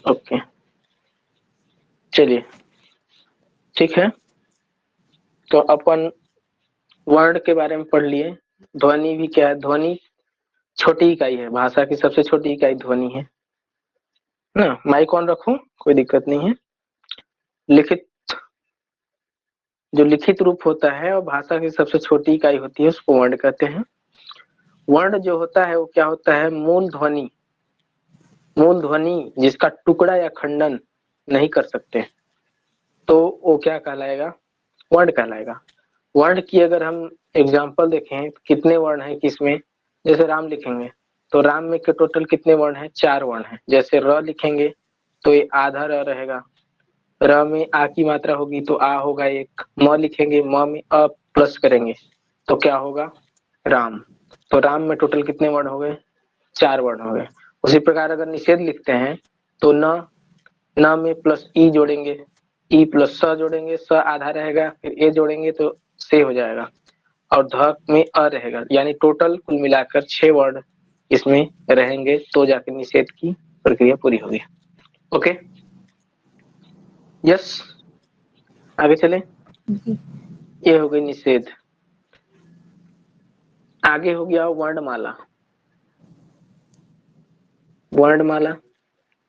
Okay, चलिए ठीक है। तो अपन वर्ण के बारे में पढ़ लिए। ध्वनि भी क्या है? ध्वनि छोटी इकाई है, भाषा की सबसे छोटी इकाई ध्वनि है ना। माइक ऑन रखूं, कोई दिक्कत नहीं है। लिखित, जो लिखित रूप होता है और भाषा की सबसे छोटी इकाई होती है, उसको वर्ण कहते हैं। वर्ण जो होता है वो क्या होता है? मूल ध्वनि। मूल ध्वनि जिसका टुकड़ा या खंडन नहीं कर सकते, तो वो क्या कहलाएगा? वर्ण कहलाएगा। वर्ण की अगर हम एग्जाम्पल देखें तो कितने वर्ण हैं किसमें? जैसे राम लिखेंगे तो राम में के टोटल कितने वर्ण हैं? 4 वर्ण हैं। जैसे र लिखेंगे तो ये आधा र रहेगा। र में आ की मात्रा होगी तो आ होगा एक। म लिखेंगे, म में अ प्लस करेंगे तो क्या होगा? राम। तो राम में टोटल कितने वर्ण हो गए? 4 वर्ण हो गए। उसी प्रकार अगर निषेध लिखते हैं तो न में प्लस ई जोड़ेंगे, ई प्लस स जोड़ेंगे, स आधा रहेगा, फिर ए जोड़ेंगे तो से हो जाएगा, और ध में अ रहेगा। यानी टोटल कुल मिलाकर 6 वर्ण इसमें रहेंगे तो जाकर निषेध की प्रक्रिया पूरी होगी। ओके, यस, आगे चले। ये हो गई निषेध। आगे हो गया वर्णमाला। वर्णमाला,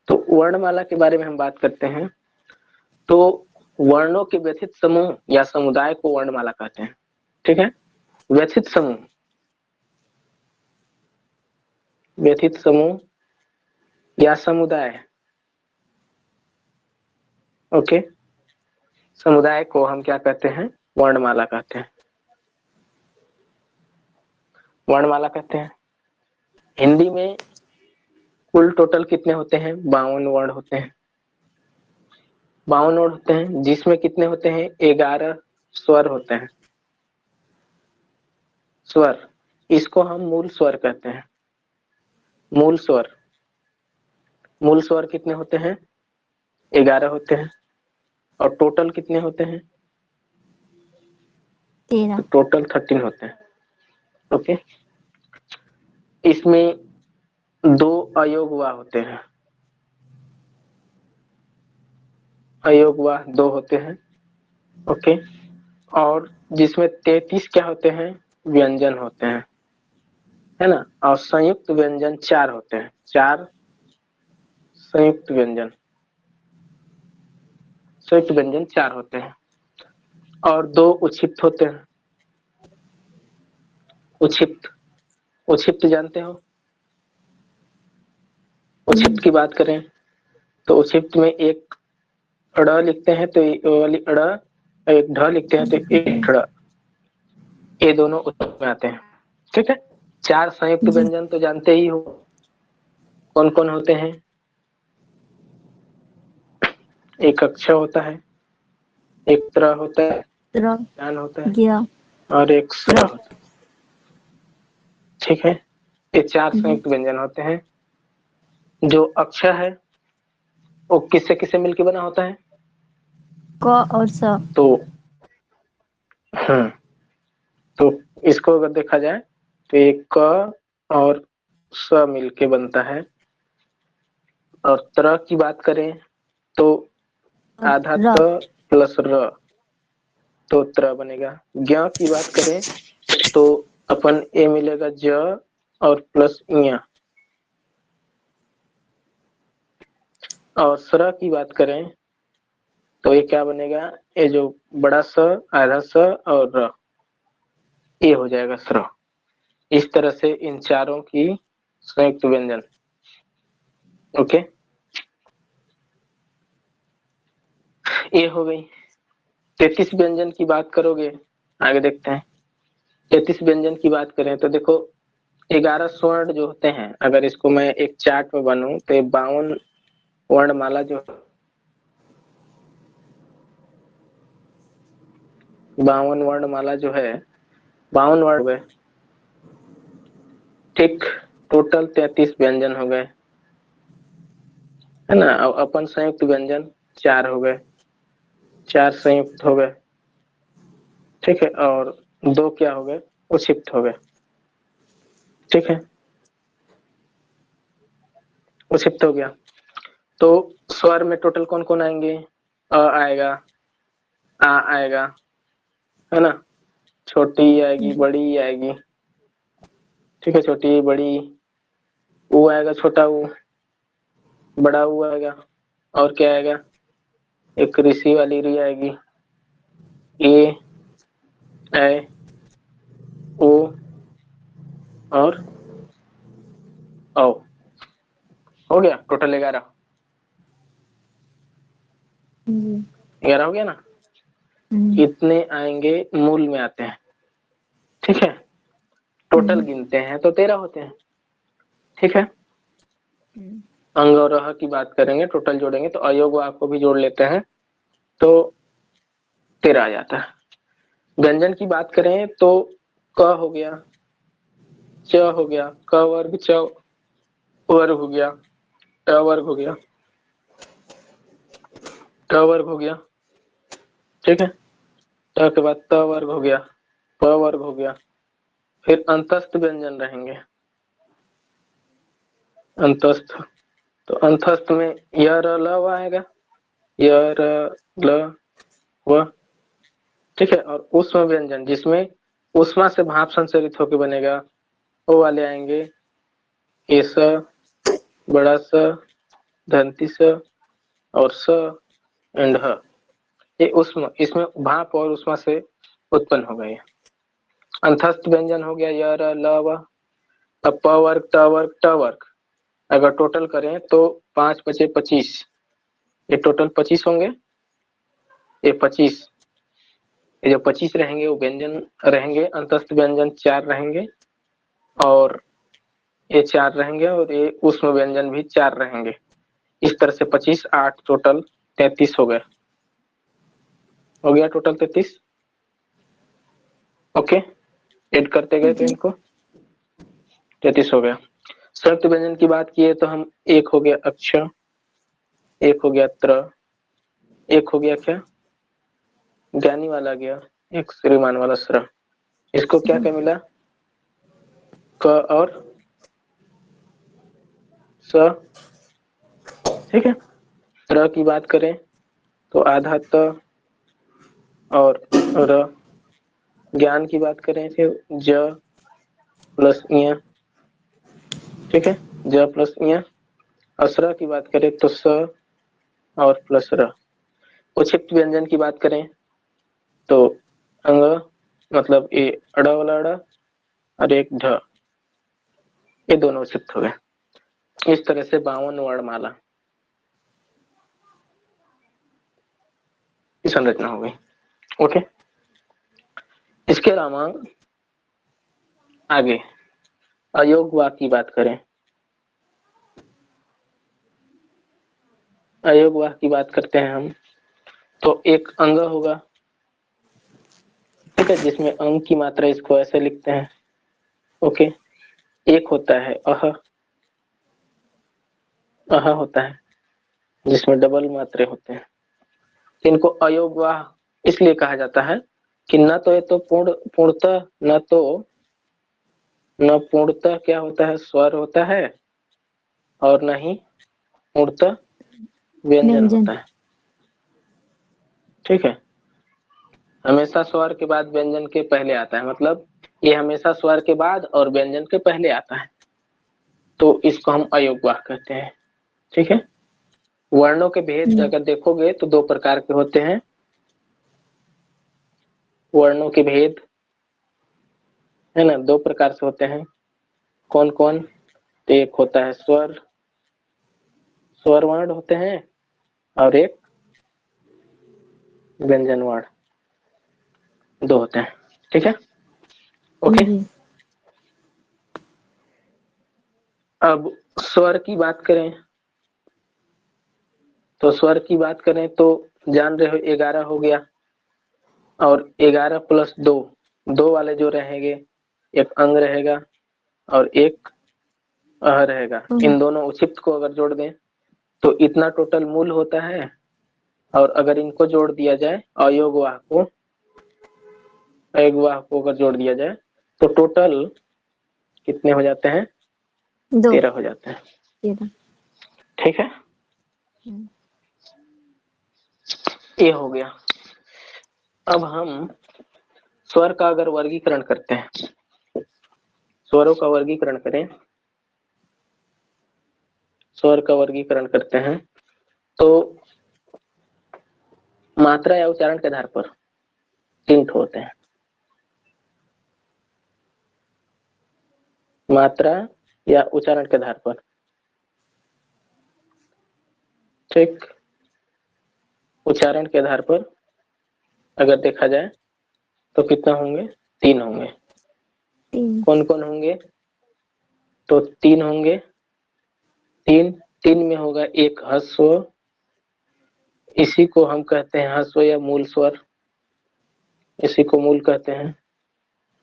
तो वर्णमाला के बारे में हम बात करते हैं। तो वर्णों के व्यथित समूह या समुदाय को वर्णमाला कहते हैं। ठीक है, व्यथित समूह, व्यथित समूह या समुदाय। ओके, समुदाय को हम क्या कहते हैं? वर्णमाला कहते हैं। वर्णमाला कहते हैं। हिंदी में कुल टोटल कितने होते हैं? 52 वर्ण होते हैं। 52 वर्ण होते हैं, जिसमें कितने होते हैं? 11 स्वर होते हैं। स्वर, इसको हम मूल स्वर कहते हैं। मूल स्वर, मूल स्वर कितने होते हैं? 11 होते हैं। और टोटल कितने होते हैं? 13। तो टोटल 13 होते हैं। ओके, इसमें 2 अयोगवा होते हैं। अयोगवा 2 होते हैं। ओके, और जिसमें 33 क्या होते हैं? व्यंजन होते हैं, है ना। और संयुक्त व्यंजन 4 होते हैं। 4 संयुक्त व्यंजन, संयुक्त व्यंजन 4 होते हैं। और 2 उच्छिष्ट होते हैं। उच्छिष्ट, उच्छिष्ट जानते हो? उच्छिष्ट की बात करें तो उच्छिष्ट में एक ड़ लिखते हैं तो ये वाली ड़, एक ढ लिखते हैं तो एक ढ, ये दोनों उच्छिष्ट में आते हैं। ठीक है, 4 संयुक्त जी। व्यंजन तो जानते ही हो, कौन कौन होते हैं? एक अक्षर होता है, एक त्र होता है, ज्ञान होता है, गया और एक स्र र। होता है। ठीक है, ये 4 संयुक्त व्यंजन होते हैं। जो अक्षर है वो किससे किससे मिलकर बना होता है? क और स। तो तो इसको अगर देखा जाए तो ये क और स मिलके बनता है। और त्र की बात करें तो आधा र। त प्लस र, तो त्र बनेगा। ज्ञ की बात करें तो अपन ए मिलेगा ज और प्लस ञ। और स्र की बात करें तो ये क्या बनेगा? ये जो बड़ा स, आधा स और र, ये हो जाएगा स्र। इस तरह से इन चारों की संयुक्त व्यंजन। ओके, ये हो गई। 33 व्यंजन की बात करोगे, आगे देखते हैं। 33 व्यंजन की बात करें तो देखो 11 स्वर्ण जो होते हैं, अगर इसको मैं एक चार्ट में बनूं तो 52 वर्णमाला जो 52 वर्णमाला जो है, 52 वर्ण हुए। ठीक, टोटल 33 व्यंजन हो गए, है ना। अब अपन संयुक्त व्यंजन 4 हो गए, 4 संयुक्त हो गए। ठीक है, और 2 क्या हो गए? उच्छिष्ट हो गए। ठीक है, उच्छिष्ट हो गया। तो स्वर में टोटल कौन कौन आएंगे? अ आएगा, आ आएगा, है ना, छोटी आएगी, बड़ी आएगी, ठीक है, छोटी बड़ी, ऊ आएगा, छोटा ऊ, बड़ा ऊ आएगा, और क्या आएगा? एक ऋषि वाली री आएगी, ए, ऐ, ओ और औ। हो गया टोटल 11। 11 हो गया ना। इतने आएंगे, मूल में आते हैं, ठीक है। टोटल गिनते हैं तो 13 होते हैं, ठीक है। अंग और रह की बात करेंगे, टोटल जोड़ेंगे तो अयोग वाक को भी जोड़ लेते हैं तो 13 आ जाता है। व्यंजन की बात करें तो क हो गया, च हो गया, क वर्ग, च वर्ग हो गया, ट वर्ग हो गया, ट वर्ग हो गया, ठीक है। ट के बाद त वर्ग हो गया, प वर्ग हो गया, फिर अंतस्थ व्यंजन रहेंगे। अंतस्थ, तो अंतस्थ में य र ल व आएगा, य र ल व, ठीक है। और ऊष्म व्यंजन जिसमें ऊष्मा से भाप संचरित होकर बनेगा, वो वाले आएंगे, एस, बड़ा स, दंती स और स एंड ह। ये ऊष्म, इसमें भाप और ऊष्मा से उत्पन्न हो गए। अंतस्थ व्यंजन हो गया य र ल व। अब प वर्ग, त वर्ग, ट वर्ग अगर टोटल करें तो 5 बचे 25, ये टोटल 25 होंगे। ये 25, ये जो 25 रहेंगे वो व्यंजन रहेंगे। अंतस्थ व्यंजन 4 रहेंगे और ये 4 रहेंगे और ये ऊष्म व्यंजन भी 4 रहेंगे। इस तरह से 25, 8 टोटल 33 हो गए। हो गया टोटल 33। ओके, ऐड करते गए तो इनको 33 हो गया। संयुक्त व्यंजन की बात की है तो हम एक हो गया अक्ष, एक हो गया त्र, एक हो गया क्या ज्ञानी वाला गया, एक श्रीमान वाला श्र। इसको क्या क्या मिला? क और स, ठीक है। र की बात करें तो आधा त और र। ज्ञान की बात करें तो ज प्लस इया, ठीक है, ज प्लस इया। असरा की बात करें तो स और प्लस र। उक्षिप्त व्यंजन की बात करें तो अंग मतलब ये अड़ा वाला अड़ा और एक ढ, ये दोनों उक्षिप्त हो गए। इस तरह से 52 वर्णमाला की संरचना हो गई। ओके, इसके अलावा आगे अयोग वाक की बात करें, अयोग वाक की बात करते हैं हम तो एक अंग होगा, ठीक है, जिसमें अंग की मात्रा इसको ऐसे लिखते हैं। ओके, एक होता है अह, अह होता है जिसमें डबल मात्रे होते हैं। इनको अयोगवाह इसलिए कहा जाता है कि न तो ये तो पूर्णतः न पूर्णतः क्या होता है स्वर होता है और न ही पूर्णतः व्यंजन होता है, ठीक है। हमेशा स्वर के बाद व्यंजन के पहले आता है, मतलब ये हमेशा स्वर के बाद और व्यंजन के पहले आता है, तो इसको हम अयोगवाह कहते हैं, ठीक है। वर्णों के भेद अगर देखोगे तो 2 प्रकार के होते हैं। वर्णों के भेद है ना, 2 प्रकार से होते हैं। कौन कौन? तो एक होता है स्वर, स्वर वर्ण होते हैं और एक व्यंजन वर्ण, 2 होते हैं, ठीक है। ओके, अब स्वर की बात करें तो स्वर की बात करें तो जान रहे हो 11 हो गया और 11 प्लस 2, 2 वाले जो रहेंगे, एक अंग रहेगा और एक अह रहेगा। इन दोनों उक्षिप्त को अगर जोड़ दें तो इतना टोटल मूल होता है। और अगर इनको जोड़ दिया जाए अयोगवाह को, अयोगवाह को अगर जोड़ दिया जाए तो टोटल कितने हो जाते हैं? 13 हो जाते हैं, ठीक है। ये हो गया। अब हम स्वर का अगर वर्गीकरण करते हैं, स्वरों का वर्गीकरण करें, स्वर का वर्गीकरण करते हैं तो मात्रा या उच्चारण के आधार पर 3 ठो होते हैं। मात्रा या उच्चारण के आधार पर, ठीक। उच्चारण के आधार पर अगर देखा जाए तो कितना होंगे? 3 होंगे। 3। कौन कौन होंगे? तो 3 होंगे। 3 में होगा एक ह्रस्व, इसी को हम कहते हैं ह्रस्व या मूल स्वर, इसी को मूल कहते हैं,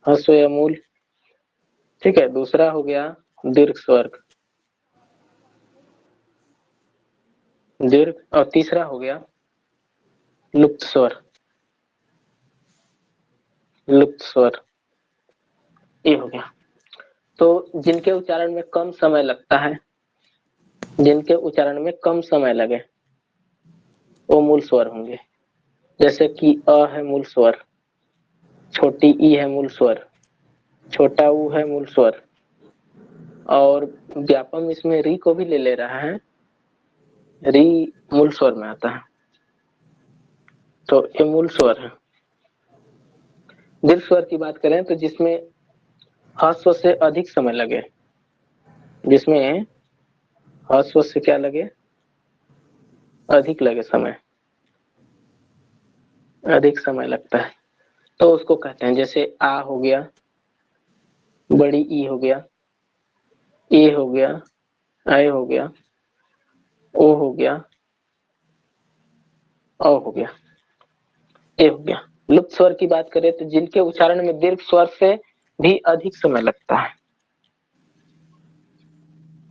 ह्रस्व या मूल, ठीक है। दूसरा हो गया दीर्घ स्वर, दीर्घ, और तीसरा हो गया लुप्त स्वर, लुप्त स्वर, ये हो गया। तो जिनके उच्चारण में कम समय लगता है, जिनके उच्चारण में कम समय लगे वो मूल स्वर होंगे। जैसे कि अ है मूल स्वर, छोटी ई है मूल स्वर, छोटा ऊ है मूल स्वर, और व्यापम इसमें री को भी ले रहा है, री मूल स्वर में आता है, तो ये मूल स्वर है। दीर्घ स्वर की बात करें तो जिसमें ह्रस्व से अधिक समय लगे, जिसमें ह्रस्व से क्या लगे? अधिक लगे समय, अधिक समय लगता है, तो उसको कहते हैं, जैसे आ हो गया, बड़ी ई हो गया, ए हो गया, आय हो गया, ओ हो गया, औ हो गया, ए हो गया। लुप्त स्वर की बात करें तो जिनके उच्चारण में दीर्घ स्वर से भी अधिक समय लगता है,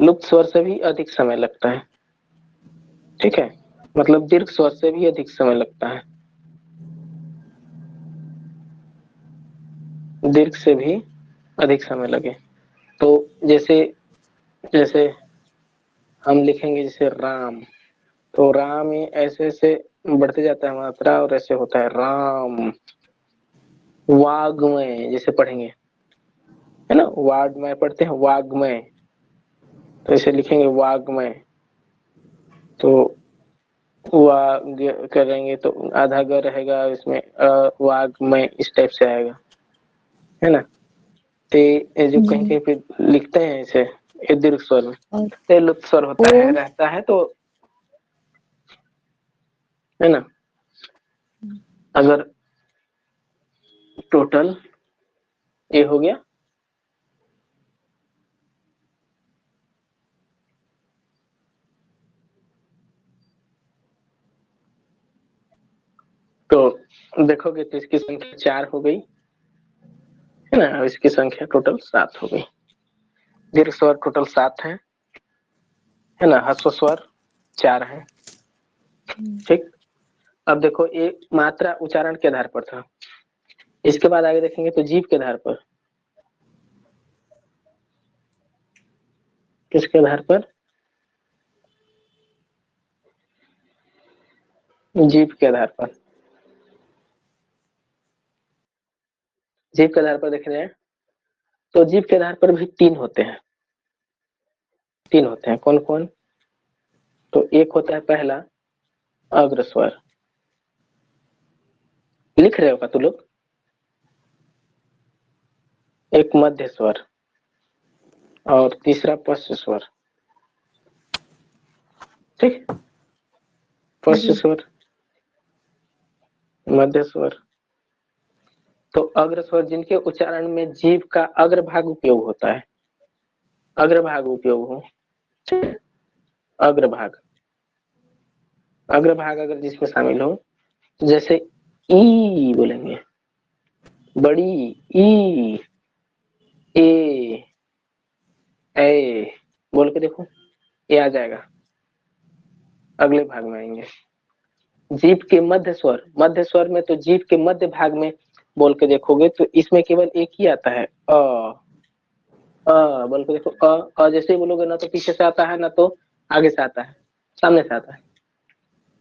लुप्त स्वर से भी अधिक समय लगता है, ठीक है। मतलब दीर्घ स्वर से भी अधिक समय लगता है, दीर्घ से भी अधिक समय लगे। तो जैसे जैसे हम लिखेंगे जैसे राम, तो राम ये ऐसे ऐसे बढ़ते जाता है मात्रा, और ऐसे होता है राम। वाग्मय जैसे पढ़ेंगे, है ना, वाग्मय पढ़ते हैं, वाग्मय, तो ऐसे लिखेंगे वाग्मय, तो वाग करेंगे तो आधा ग रहेगा इसमें, वाग्मय इस टाइप से आएगा, है ना। तो ये जो कहीं जी। कहीं पे लिखते हैं इसे, ये दीर्घ स्वर में, और ये लुप्त स्वर ओ। होता है, रहता है, तो है ना। अगर टोटल ये हो गया, तो देखोगे तो इसकी संख्या 4 हो गई, है ना, और इसकी संख्या टोटल 7 हो गई। दीर्घ स्वर टोटल 7 है ना, ह्रस्व स्वर 4 है, ठीक। अब देखो ये मात्रा उच्चारण के आधार पर था, इसके बाद आगे देखेंगे तो जीभ के आधार पर, किसके आधार पर? जीभ के आधार पर, जीभ के आधार पर देख रहे हैं तो जीभ के आधार पर भी 3 होते हैं, 3 होते हैं। कौन कौन? तो एक होता है पहला अग्र स्वर, लिख रहे होगा तू लोग, एक मध्य स्वर, और तीसरा पश्च स्वर, ठीक। पश्च जी। स्वर, मध्य स्वर, तो अग्र स्वर जिनके उच्चारण में जीभ का अग्रभाग उपयोग होता है, अग्रभाग उपयोग हो, अग्रभाग, अग्रभाग अगर जिसमें शामिल हो, जैसे ई बोलेंगे, बड़ी ई, ए, ए बोल के देखो, ये आ जाएगा, अगले भाग में आएंगे। जीभ के मध्य स्वर, मध्य स्वर में तो जीभ के मध्य भाग में बोल के देखोगे तो इसमें केवल एक ही आता है, बोल के देखो, जैसे ही बोलोगे ना तो पीछे से आता है, ना तो आगे से आता है, सामने से आता है,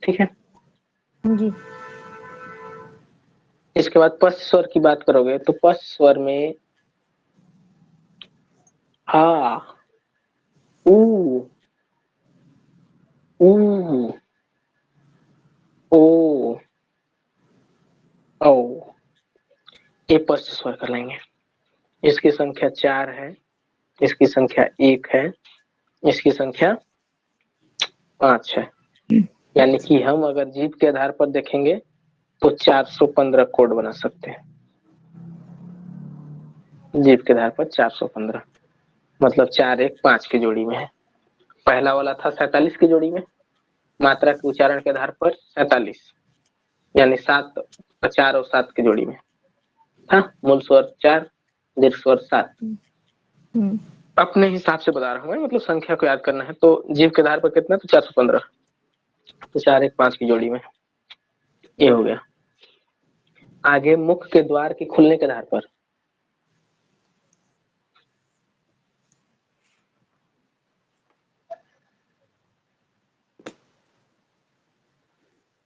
ठीक है। जी। इसके बाद पश्च स्वर की बात करोगे तो पश्च स्वर में आ, ऊ, ऊ, ओ, औ, ये पश्च स्वर कर लेंगे। इसकी संख्या 4 है, इसकी संख्या 1 है, इसकी संख्या 5 है। यानी कि हम अगर जीभ के आधार पर देखेंगे तो 415 कोड बना सकते हैं। जीभ के आधार पर 415, मतलब 4 1 5 की जोड़ी में है। पहला वाला था 47 की जोड़ी में, मात्रा के उच्चारण के आधार पर 47, यानी 7 4 और 7 की जोड़ी में था। मूल स्वर 4, दीर्घ स्वर 7। अपने हिसाब से बता रहा हूँ, मतलब संख्या को याद करना है। तो जीव के आधार पर कितना, तो 415, तो 4 1 5 की जोड़ी में ये हो गया। आगे मुख के द्वार के खुलने के आधार पर,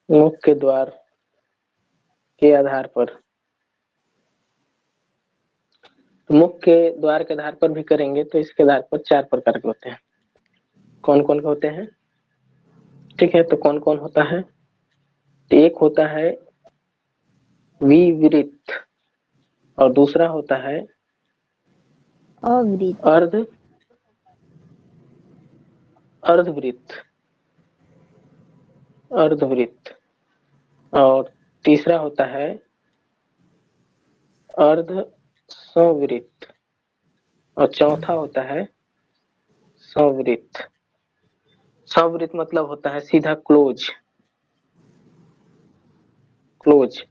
मुख के द्वार के आधार पर, मुख के द्वार के आधार पर भी करेंगे तो इसके आधार पर 4 प्रकार के होते हैं। कौन कौन के होते हैं? ठीक है, तो कौन कौन होता है? एक होता है विवृत, और दूसरा होता है अवृत, अर्ध अर्धवृत्त, अर्धवृत्त, और तीसरा होता है अर्ध संवृत्त, और चौथा होता है संवृत्त। संवृत्त मतलब होता है सीधा क्लोज, क्लोज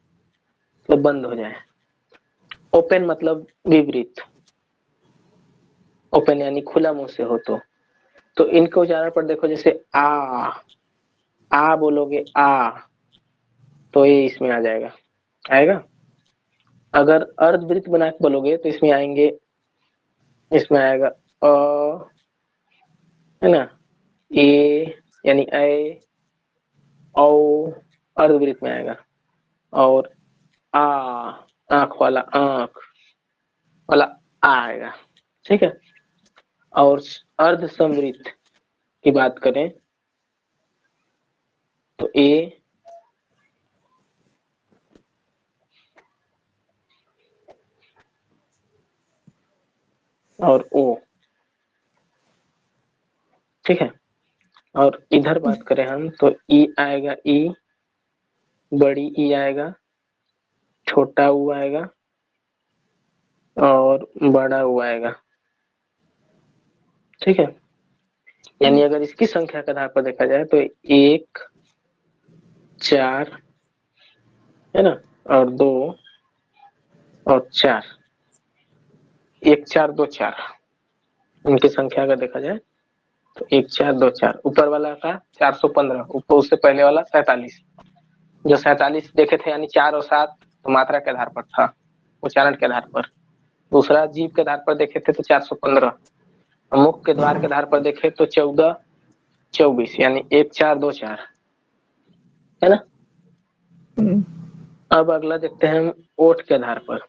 मतलब बंद हो जाए। ओपन मतलब विपरीत, ओपन यानी खुला मुंह से हो। तो इनके उच्चारण पर देखो, जैसे आ बोलोगे आ, तो ये इसमें आ जाएगा, आएगा। अगर अर्धवृत्त बना के बोलोगे तो इसमें आएंगे, इसमें आएगा अ, है ना, ए यानी ए, औ अर्धवृत्त में आएगा। और आ, आंख वाला आंख वाला आ आएगा। ठीक है। और अर्ध समृद्ध की बात करें तो ए, और ओ। ठीक है। और इधर बात करें हम तो ई आएगा, ई बड़ी ई आएगा, छोटा ऊ आएगा, और बड़ा ऊ आएगा। ठीक है। यानी अगर इसकी संख्या के आधार पर देखा जाए तो 1 4 है ना, और 2 और 4, 1 4 2 4, इनकी संख्या अगर देखा जाए तो 1 4 2 4। ऊपर वाला का 415, ऊपर उससे पहले वाला 47, जो 47 देखे थे यानी 4 और 7 तो मात्रा के आधार पर था, उच्चारण के आधार पर। दूसरा जीव के आधार पर देखे थे तो 415, मुख के द्वार के आधार पर देखे तो 14 24, यानी 1 4 2 4, है ना। अब अगला देखते हैं हम ओठ के आधार पर।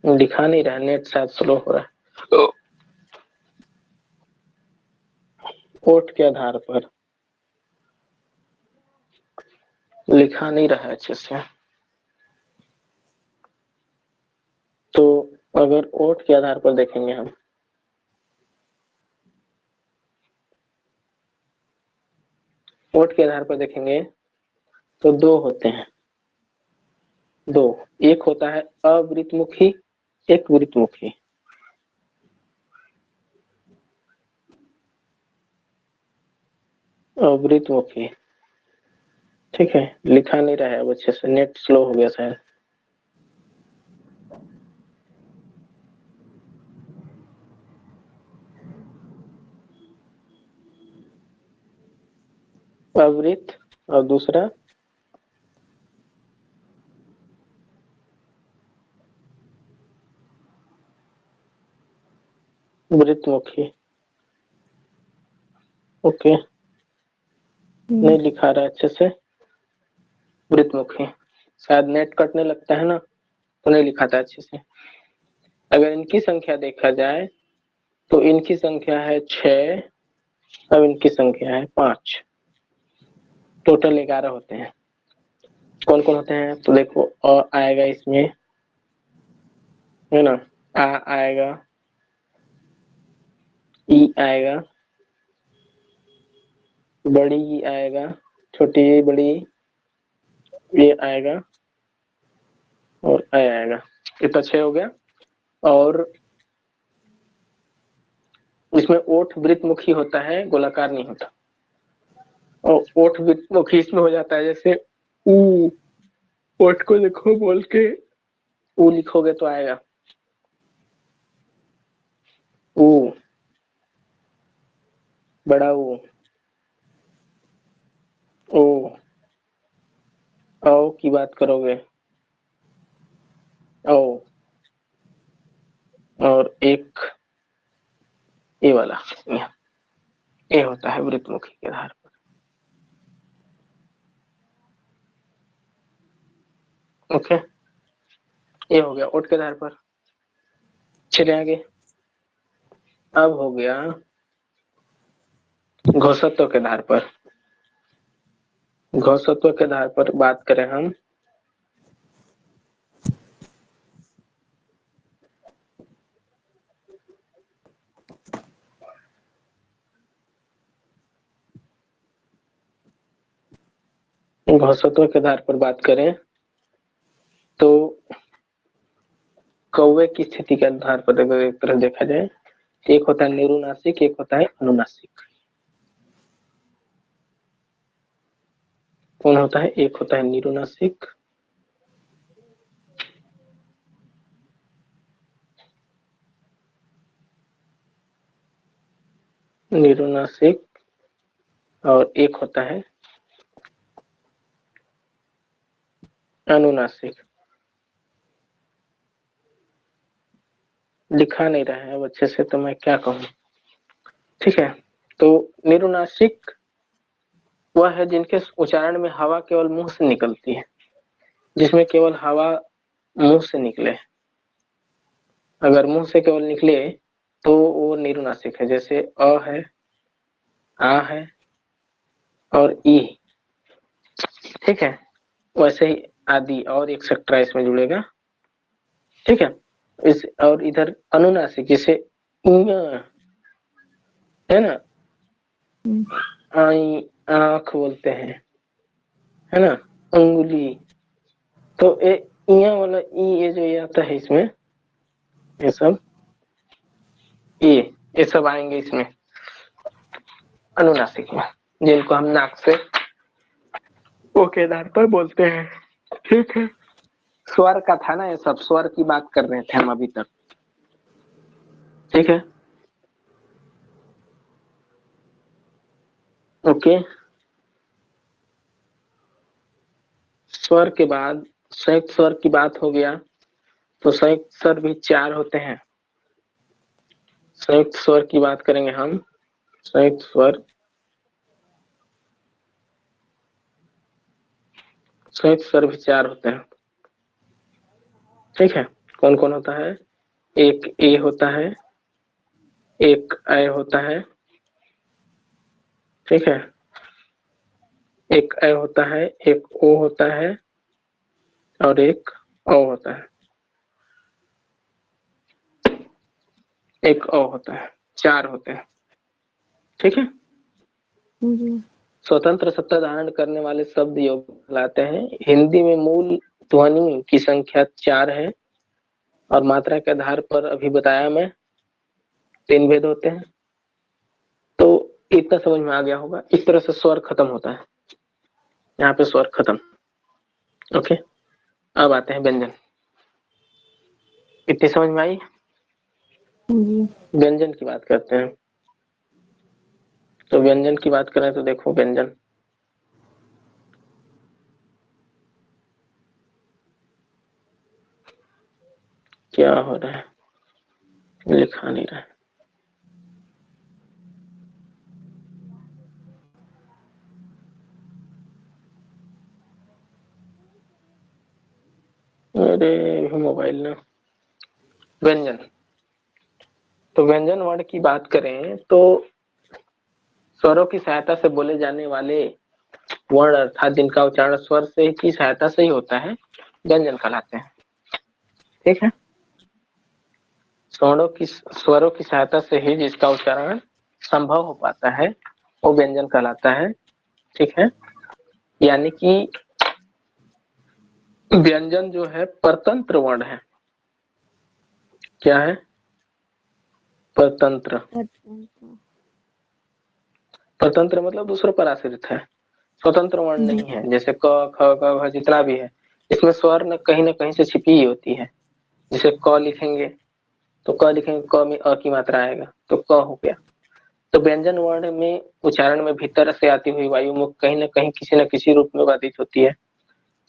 दिखा नहीं रहा, नेट शायद स्लो हो रहा है। ओठ के आधार पर लिखा नहीं रहा है अच्छे से। तो अगर ओठ के आधार पर देखेंगे हम, ओठ के आधार पर देखेंगे तो 2 होते हैं, 2। एक होता है अवृतमुखी, एक वृतमुखी। अवृतमुखी, ठीक है। लिखा नहीं रहा है अब अच्छे से, नेट स्लो हो गया शायद। अवृत, और दूसरा वृतमुखी। ओके। नहीं लिखा रहा है अच्छे से। वृत्तमुखी, शायद नेट कटने लगता है ना, तो नहीं लिखा था अच्छे से। अगर इनकी संख्या देखा जाए तो इनकी संख्या है 6, अब इनकी संख्या है 5, टोटल 11 होते हैं। कौन कौन होते हैं तो देखो, अ आएगा इसमें, है ना, आ आएगा, ई आएगा, बड़ी ई आएगा, छोटी ई, बड़ी ये आएगा, और आ आएगा। इतना 6 हो गया। और इसमें ओठ वृत्तमुखी होता है, गोलाकार नहीं होता। और ओठ वृत्तमुखी इसमें हो जाता है, जैसे ऊ, ओठ को देखो बोल के ऊ लिखोगे तो आएगा ऊ, बड़ा ऊ, ओ। औ की बात करोगे ओ, और एक ए वाला ए होता है वृत्तमुखी के आधार पर। ओके, ये हो गया ओठ के आधार पर। चले आगे। अब हो गया घोषत्व के आधार पर। घोषत्व के आधार पर बात करें हम, घोषत्व के आधार पर बात करें तो कौवे की स्थिति के आधार पर अगर एक तरह देखा जाए, एक होता है निरुनासिक, एक होता है अनुनासिक। कौन होता है? एक होता है निरुनासिक, निरुनासिक, और एक होता है अनुनासिक। दिखा नहीं रहा है अब अच्छे से, तो मैं क्या कहूँ। ठीक है, तो निरुनासिक वह है जिनके उच्चारण में हवा केवल मुंह से निकलती है, जिसमें केवल हवा मुंह से निकले। अगर मुंह से केवल निकले तो वो निरुनासिक है। जैसे अ है, आ है, और ई। ठीक है, वैसे ही आदि और एक्सेट्रा इसमें जुड़ेगा। ठीक है, इस और इधर अनुनासिक, जैसे है ना, आई, आंख बोलते हैं, है ना, अंगुली। तो ये वाला ई, ये जो ये आता है इसमें, ये सब ये सब आएंगे इसमें अनुनासिक में, जिनको हम नाक से ओ के आधार पर बोलते हैं। ठीक है, स्वर का था ना, ये सब स्वर की बात कर रहे थे हम अभी तक। ठीक है, ओके। स्वर के बाद संयुक्त स्वर की बात हो गया, तो संयुक्त स्वर भी 4 होते हैं। संयुक्त स्वर की बात करेंगे हम, संयुक्त स्वर, संयुक्त स्वर भी 4 होते हैं। ठीक है, कौन कौन होता है? एक ए होता है, एक ऐ होता है, ठीक है, एक ऐ होता है, एक ओ होता है, और एक औ होता है, एक औ होता है। 4 होते हैं। ठीक है, स्वतंत्र सत्ता धारण करने वाले शब्द योग कहलाते हैं। हिंदी में मूल ध्वनि की संख्या 4 है, और मात्रा के आधार पर अभी बताया मैं 3 भेद होते हैं। तो इतना समझ में आ गया होगा। इस तरह से स्वर खत्म होता है, यहाँ पे स्वर खत्म। ओके, अब आते हैं व्यंजन। इतनी समझ में आई? व्यंजन की बात करते हैं। तो व्यंजन की बात करें तो देखो, व्यंजन क्या हो रहा है, लिखा नहीं रहा है। अरे मोबाइल ना। व्यंजन, तो व्यंजन वर्ण की बात करें तो स्वरों की सहायता से बोले जाने वाले वर्ण अर्थात जिनका उच्चारण स्वर से की सहायता से ही होता है व्यंजन कहलाते हैं। ठीक है, स्वरों की सहायता से ही जिसका उच्चारण संभव हो पाता है वो व्यंजन कहलाता है। ठीक है, यानी कि व्यंजन जो है परतंत्र वर्ण है। क्या है? परतंत्र। परतंत्र मतलब दूसरों पर आश्रित है, स्वतंत्र वर्ण जी। नहीं है। जैसे क ख ग घ जितना भी है इसमें स्वर न कहीं से छिपी ही होती है। जैसे क लिखेंगे तो क लिखेंगे, क में अ की मात्रा आएगा तो क हो गया। तो व्यंजन वर्ण में उच्चारण में भीतर से आती हुई वायु मुख कहीं न कहीं किसी न किसी रूप में बाधित होती है।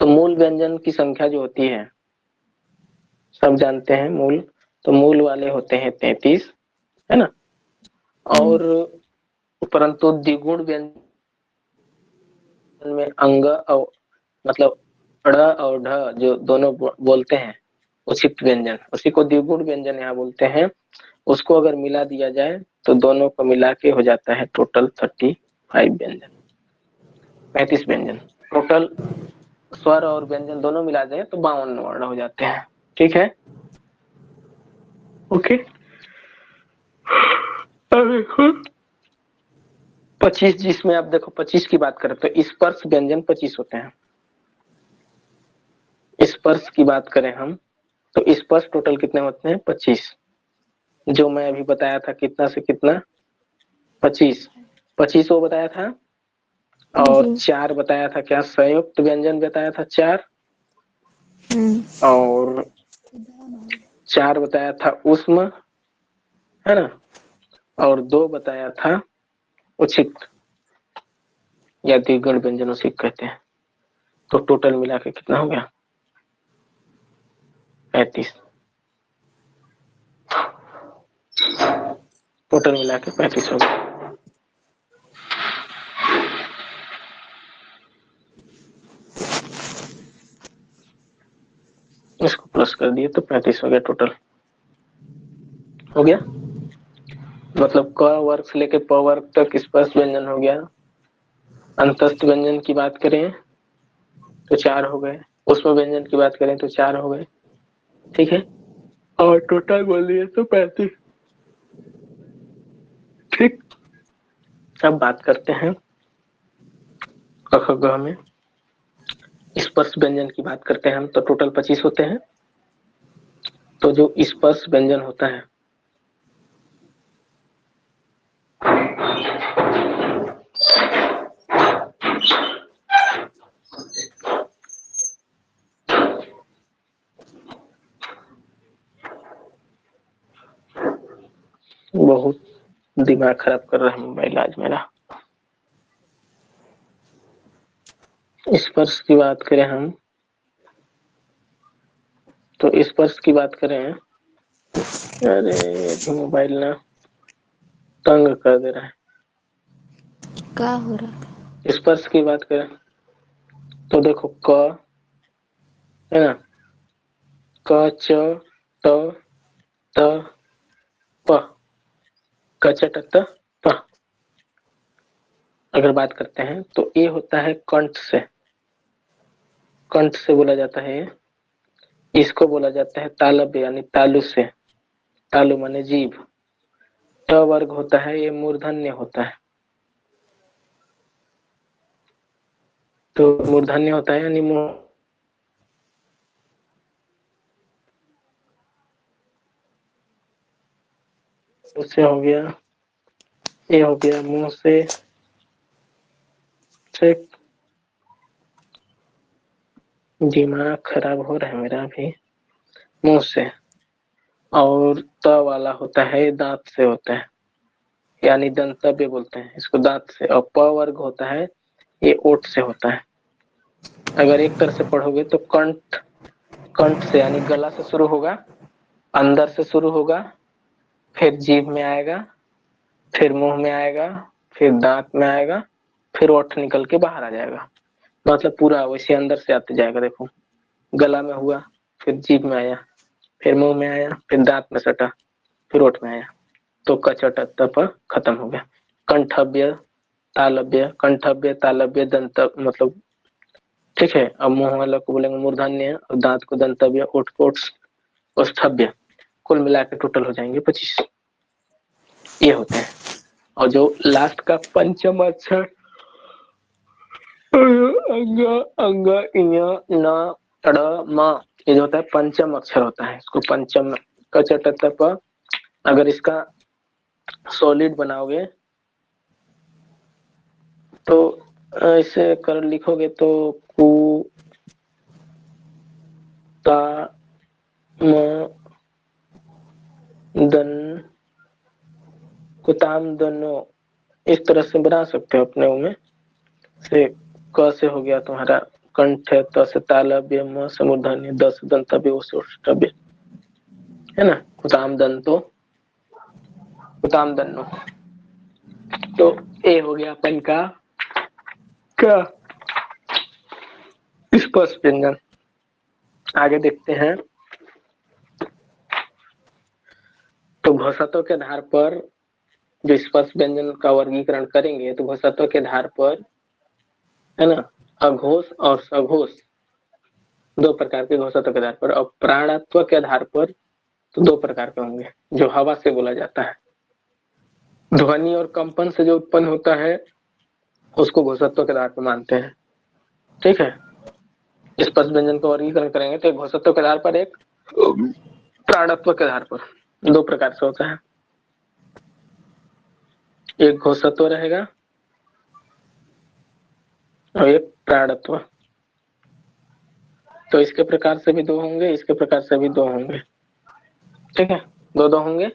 तो मूल व्यंजन की संख्या जो होती है सब जानते हैं मूल, तो मूल वाले होते हैं 33, है ना। और परंतु द्विगुण व्यंजन में अंग और मतलब ड़ और ढ जो दोनों बोलते हैं उचित व्यंजन, उसी को द्विगुण व्यंजन यहाँ बोलते हैं। उसको अगर मिला दिया जाए तो दोनों को मिला के हो जाता है टोटल 35 व्यंजन, 35 व्यंजन टोटल। स्वर और व्यंजन दोनों मिला जाए तो 52 वर्ण हो जाते हैं। ठीक है, ओके। अब देखो 25, जिसमें आप देखो 25 की बात करें तो स्पर्श व्यंजन 25 होते हैं। स्पर्श की बात करें हम तो स्पर्श टोटल कितने होते हैं? 25। जो मैं अभी बताया था कितना से कितना, 25, 25 वो बताया था। और जी। 4 बताया था क्या? संयुक्त व्यंजन बताया था 4। और 4 बताया था उष्म, है ना। और 2 बताया था उचित या द्विगुण व्यंजन उसी कहते हैं। तो टोटल मिला के कितना हो गया? 35। टोटल मिला के 35 हो गया। इसको प्लस कर दिए तो 35 हो गया टोटल। हो गया, मतलब क वर्ग से लेके प वर्ग तक स्पर्श व्यंजन हो गया। अंतस्थ व्यंजन की बात करें तो 4 हो गए, उसमें व्यंजन की बात करें तो 4 हो गए। ठीक है, और टोटल बोल दिए तो 35। ठीक, अब बात करते हैं क ख ग में स्पर्श व्यंजन की बात करते हैं हम तो टोटल 25 होते हैं। तो जो स्पर्श व्यंजन होता है बहुत दिमाग खराब कर रहा है मोबाइल आज मेरा। स्पर्श की बात करें हम तो स्पर्श की बात करें, अरे मोबाइल ना तंग कर दे रहा क्या हो रहा था? है। स्पर्श की बात करें तो देखो क, है ना, क च त त प, क च ट त प। अगर बात करते हैं तो ये होता है कंठ से, कंठ से बोला जाता है। इसको बोला जाता है तालब यानी तालु से, तालु माने जीभ। ट वर्ग होता है ये मूर्धन्य होता है, तो मूर्धन्य होता है यानी मुंह से हो गया, ये हो गया मुंह से। ठीक, दिमाग खराब हो रहा है मेरा भी। मुंह से, और त वाला होता है दांत से होता है, यानी दंतव्य बोलते हैं इसको, दांत से। और प वर्ग होता है ये ओठ से होता है। अगर एक तरह से पढ़ोगे तो कंठ, कंठ से यानी गला से शुरू होगा, अंदर से शुरू होगा, फिर जीभ में आएगा, फिर मुंह में आएगा, फिर दांत में आएगा, फिर ओठ निकल के बाहर आ जाएगा। मतलब पूरा वैसे अंदर से आते जाएगा। देखो गला में हुआ, फिर जीभ में आया, फिर मुंह में आया, फिर दांत में सटा, फिर ओठ में आया, तो क च ट त प खत्म हो गया। कंठव्य तालव्य, कंठव्य तालव्य दंत मतलब ठीक है। अब मुंह वाला को बोलेंगे मूर्धन्य, और दांत को दंतव्य, ओठ को ओष्ठव्य। कुल मिला के टोटल हो जाएंगे 25। ये होते हैं। और जो लास्ट का पंचम अक्षर अंग अंग इय न ड़ म, ये जो होता है पंचम अक्षर होता है, इसको पंचम क च ट त प। अगर इसका सॉलिड बनाओगे तो ऐसे कर लिखोगे तो कु ता म दन कुताम दनो, इस तरह से बना सकते हो अपने में से। क से हो गया तुम्हारा कंठ, त से तालव्य, म से मूर्धन्य, द से दंतव्य, ओ से ओष्ठव्य, है ना। कुताम दंतो कुताम दन्नो। तो ए हो गया अपन का क्या स्पष्ट व्यंजन। आगे देखते हैं। तो घोषितों के आधार पर जो स्पष्ट व्यंजन का वर्गीकरण करेंगे, तो घोषितों के आधार पर, है ना, अघोष और सघोष दो प्रकार के घोषितों के आधार पर, और प्राणत्व के आधार पर तो दो प्रकार के होंगे। जो हवा से बोला जाता है, ध्वनि और कंपन से जो उत्पन्न होता है, उसको घोषितों के आधार पर मानते हैं। ठीक है। स्पष्ट व्यंजन का वर्गीकरण करेंगे तो एक घोषितों के आधार पर, एक प्राणत्व के आधार पर। दो प्रकार से होता है, एक घोषित्व रहेगा और एक प्राणत्व। तो इसके प्रकार से भी दो होंगे, इसके प्रकार से भी दो होंगे। ठीक है, दो दो होंगे।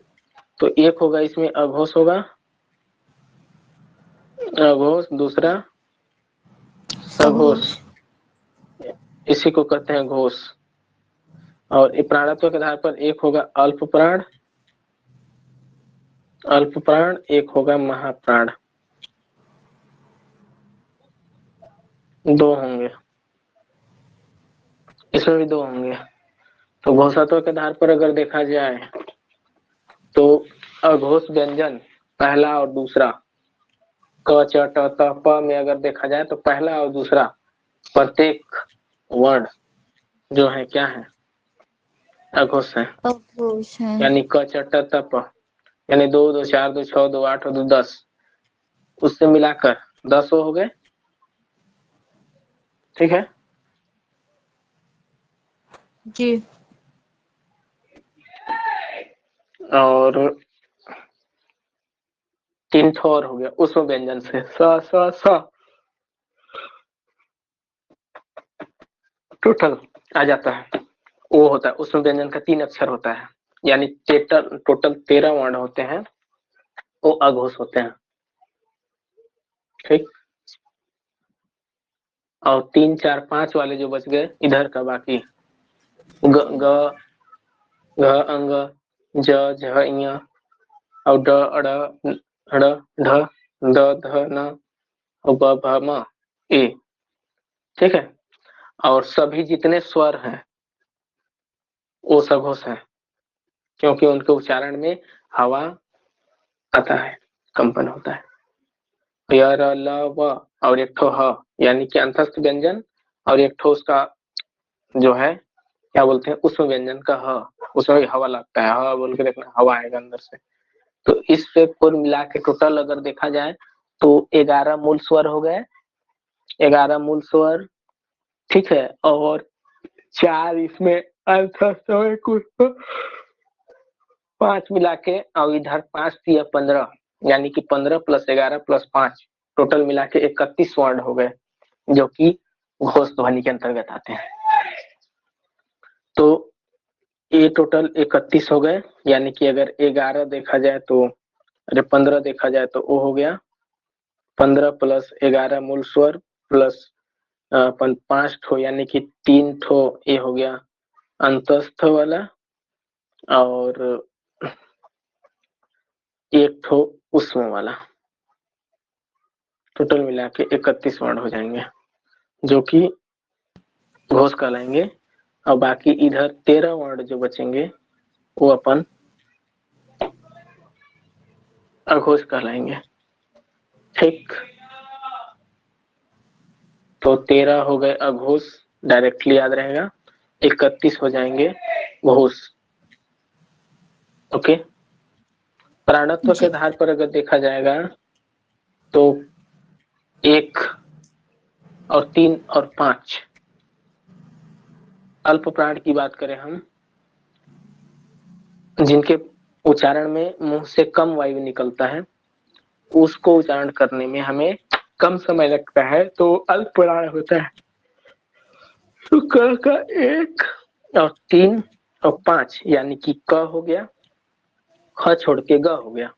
तो एक होगा इसमें अघोष होगा, अघोष, दूसरा सघोष, सघोष। इसी को कहते हैं घोष। और प्राणत्व के आधार पर एक होगा अल्प प्राण, अल्प प्राण, एक होगा महाप्राण। दो होंगे, इसमें भी दो होंगे। तो घोषत्व के आधार पर अगर देखा जाए तो अघोष व्यंजन पहला और दूसरा, क च ट त प में अगर देखा जाए तो पहला और दूसरा प्रत्येक वर्ण जो है क्या है, अघोष है। अघोष है। यानी क च ट त प, यानी 2 2 4 2 6 2 8 और 2 10, उससे मिलाकर 10 हो गए। ठीक है। जी। और 3 ठो और हो गया उसमें व्यंजन से, स टोटल आ जाता है। वो होता है उसमें व्यंजन का 3 अक्षर होता है, यानी टोटल 13 वर्ण होते हैं, वो अघोष होते हैं। ठीक। और 3 4 5 वाले जो बच गए इधर का बाकी, ग ग घ अंग, ज झ इय, और ड अड़ ढ़ ढ द ध न, और ब भ म ए। ठीक है। और सभी जितने स्वर हैं वो सघोष हैं, क्योंकि उनके उच्चारण में हवा आता है, कंपन होता है। य र ल व और एक ठो ह, यानी कि अंतस्थ व्यंजन, और एक ठो उसका जो है क्या बोलते हैं उसमें व्यंजन का ह, उसमें भी हवा लगता है, हवा बोल के देखना, हवा आएगा अंदर से। तो इस पे कुल मिला के टोटल अगर देखा जाए तो 11 मूल स्वर हो गए, 11 मूल स्वर। ठीक है। और 4 इसमें अल्पस्थ और कुछ 5 मिला के, और इधर 5 दिया 15, यानी कि 15 + 11 + 5 टोटल मिला के 31 वर्ण हो गए, जो कि घोष ध्वनि के अंतर्गत आते हैं। तो ये टोटल 31 हो गए, यानी कि अगर 11 देखा जाए तो, अरे 15 देखा जाए तो वो हो गया 15 + 11 मूल स्वर प्लस 5 ठो, यानी कि 3 ठो ये हो गया अंतस्थ वाला, और 1 ठो उष्म वाला। टोटल मिला के 31 वर्ण हो जाएंगे, जो कि घोष कहलाएंगे। और बाकी इधर 13 वर्ण जो बचेंगे वो अपन अघोष कहलाएंगे। ठीक, तो 13 हो गए अघोष, डायरेक्टली याद रहेगा। 31 हो जाएंगे घोष। ओके, प्राणत्व के जी। आधार पर अगर देखा जाएगा तो 1 और 3 और 5 अल्प प्राण की बात करें हम, जिनके उच्चारण में मुंह से कम वायु निकलता है, उसको उच्चारण करने में हमें कम समय लगता है, तो अल्प प्राण होता है। तो क का 1 और 3 और 5 यानी कि क हो गया, ख छोड़ के ग हो गया,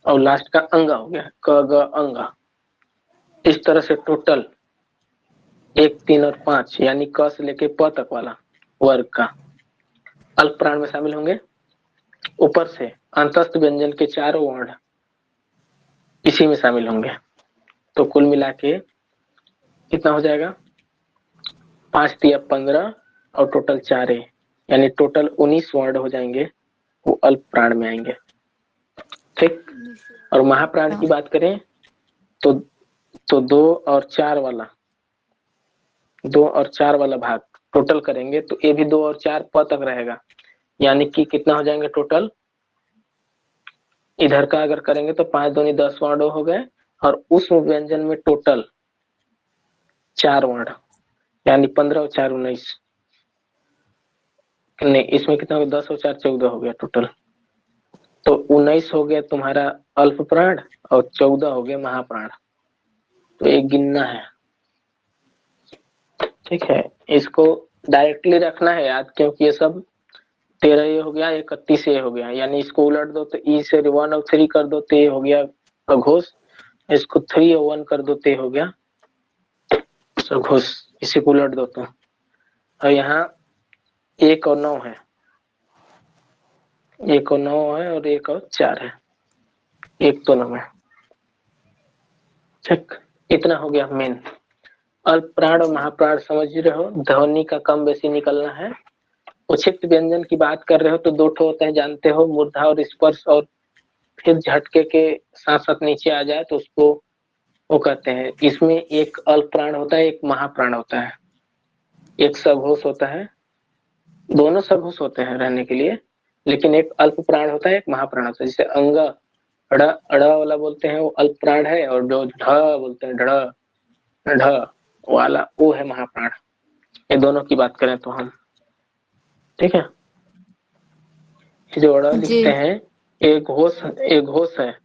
और लास्ट का अंगा हो गया, क ग अंगा। इस तरह से टोटल 1 3 और 5 यानी क से लेके प तक वाला वर्ग का अल्प प्राण में शामिल होंगे। ऊपर से अंतस्थ व्यंजन के चारों वर्ण इसी में शामिल होंगे। तो कुल मिला के कितना हो जाएगा, 5 तिया 15 और टोटल 4 यानी टोटल 19 वर्ण हो जाएंगे, वो अल्प प्राण में आएंगे। ठीक, और महाप्राण की बात करें तो 2 और 4 वाला भाग टोटल करेंगे तो ये भी 2 और 4 प तक रहेगा, यानी कि कितना हो जाएंगे टोटल। इधर का अगर करेंगे तो 5 दूनी 10 वर्ण हो गए, और उस व्यंजन में टोटल 4 वर्ण यानी 15 और 4 19, नहीं इसमें कितना हो गया, 10 और 4 14 हो गया टोटल। तो 19 हो गया तुम्हारा अल्प प्राण और 14 हो गया महाप्राण। तो एक गिनना है, ठीक है। इसको डायरेक्टली रखना है याद, क्योंकि ये सब 13 ये हो गया, 31 ये हो गया, यानी इसको उलट दो तो ई से 1 और 3 कर दो तो ये हो गया अघोष, इसको 3 और 1 कर दो तो ये हो गया सघोष, इसी को उलट दो तो। और यहाँ 1 और 9 है, 1 और 9 है और 1 और 4 है, 1 तो 9 है। ठीक, इतना हो गया मेन। अल्प प्राण और महाप्राण समझ रहे हो, ध्वनि का कम बेसी निकलना है। उच्छिष्ट व्यंजन की बात कर रहे हो तो 2 ठो होते हैं, जानते हो, मूर्धा और स्पर्श, और फिर झटके के साथ साथ नीचे आ जाए तो उसको वो कहते हैं। इसमें एक अल्प प्राण होता है, एक महाप्राण होता है, एक सघोष होता है, दोनों सघोष होते हैं रहने के लिए, लेकिन एक अल्प प्राण होता है, एक महाप्राण होता है। जैसे अंग अड़ अड़ वाला बोलते हैं वो अल्प प्राण है, और जो ढ बोलते हैं ढ ढ वाला वो है महाप्राण। ये दोनों की बात करें तो हम, ठीक है। ये जो अड़ जी। लिखते हैं एक घोष है,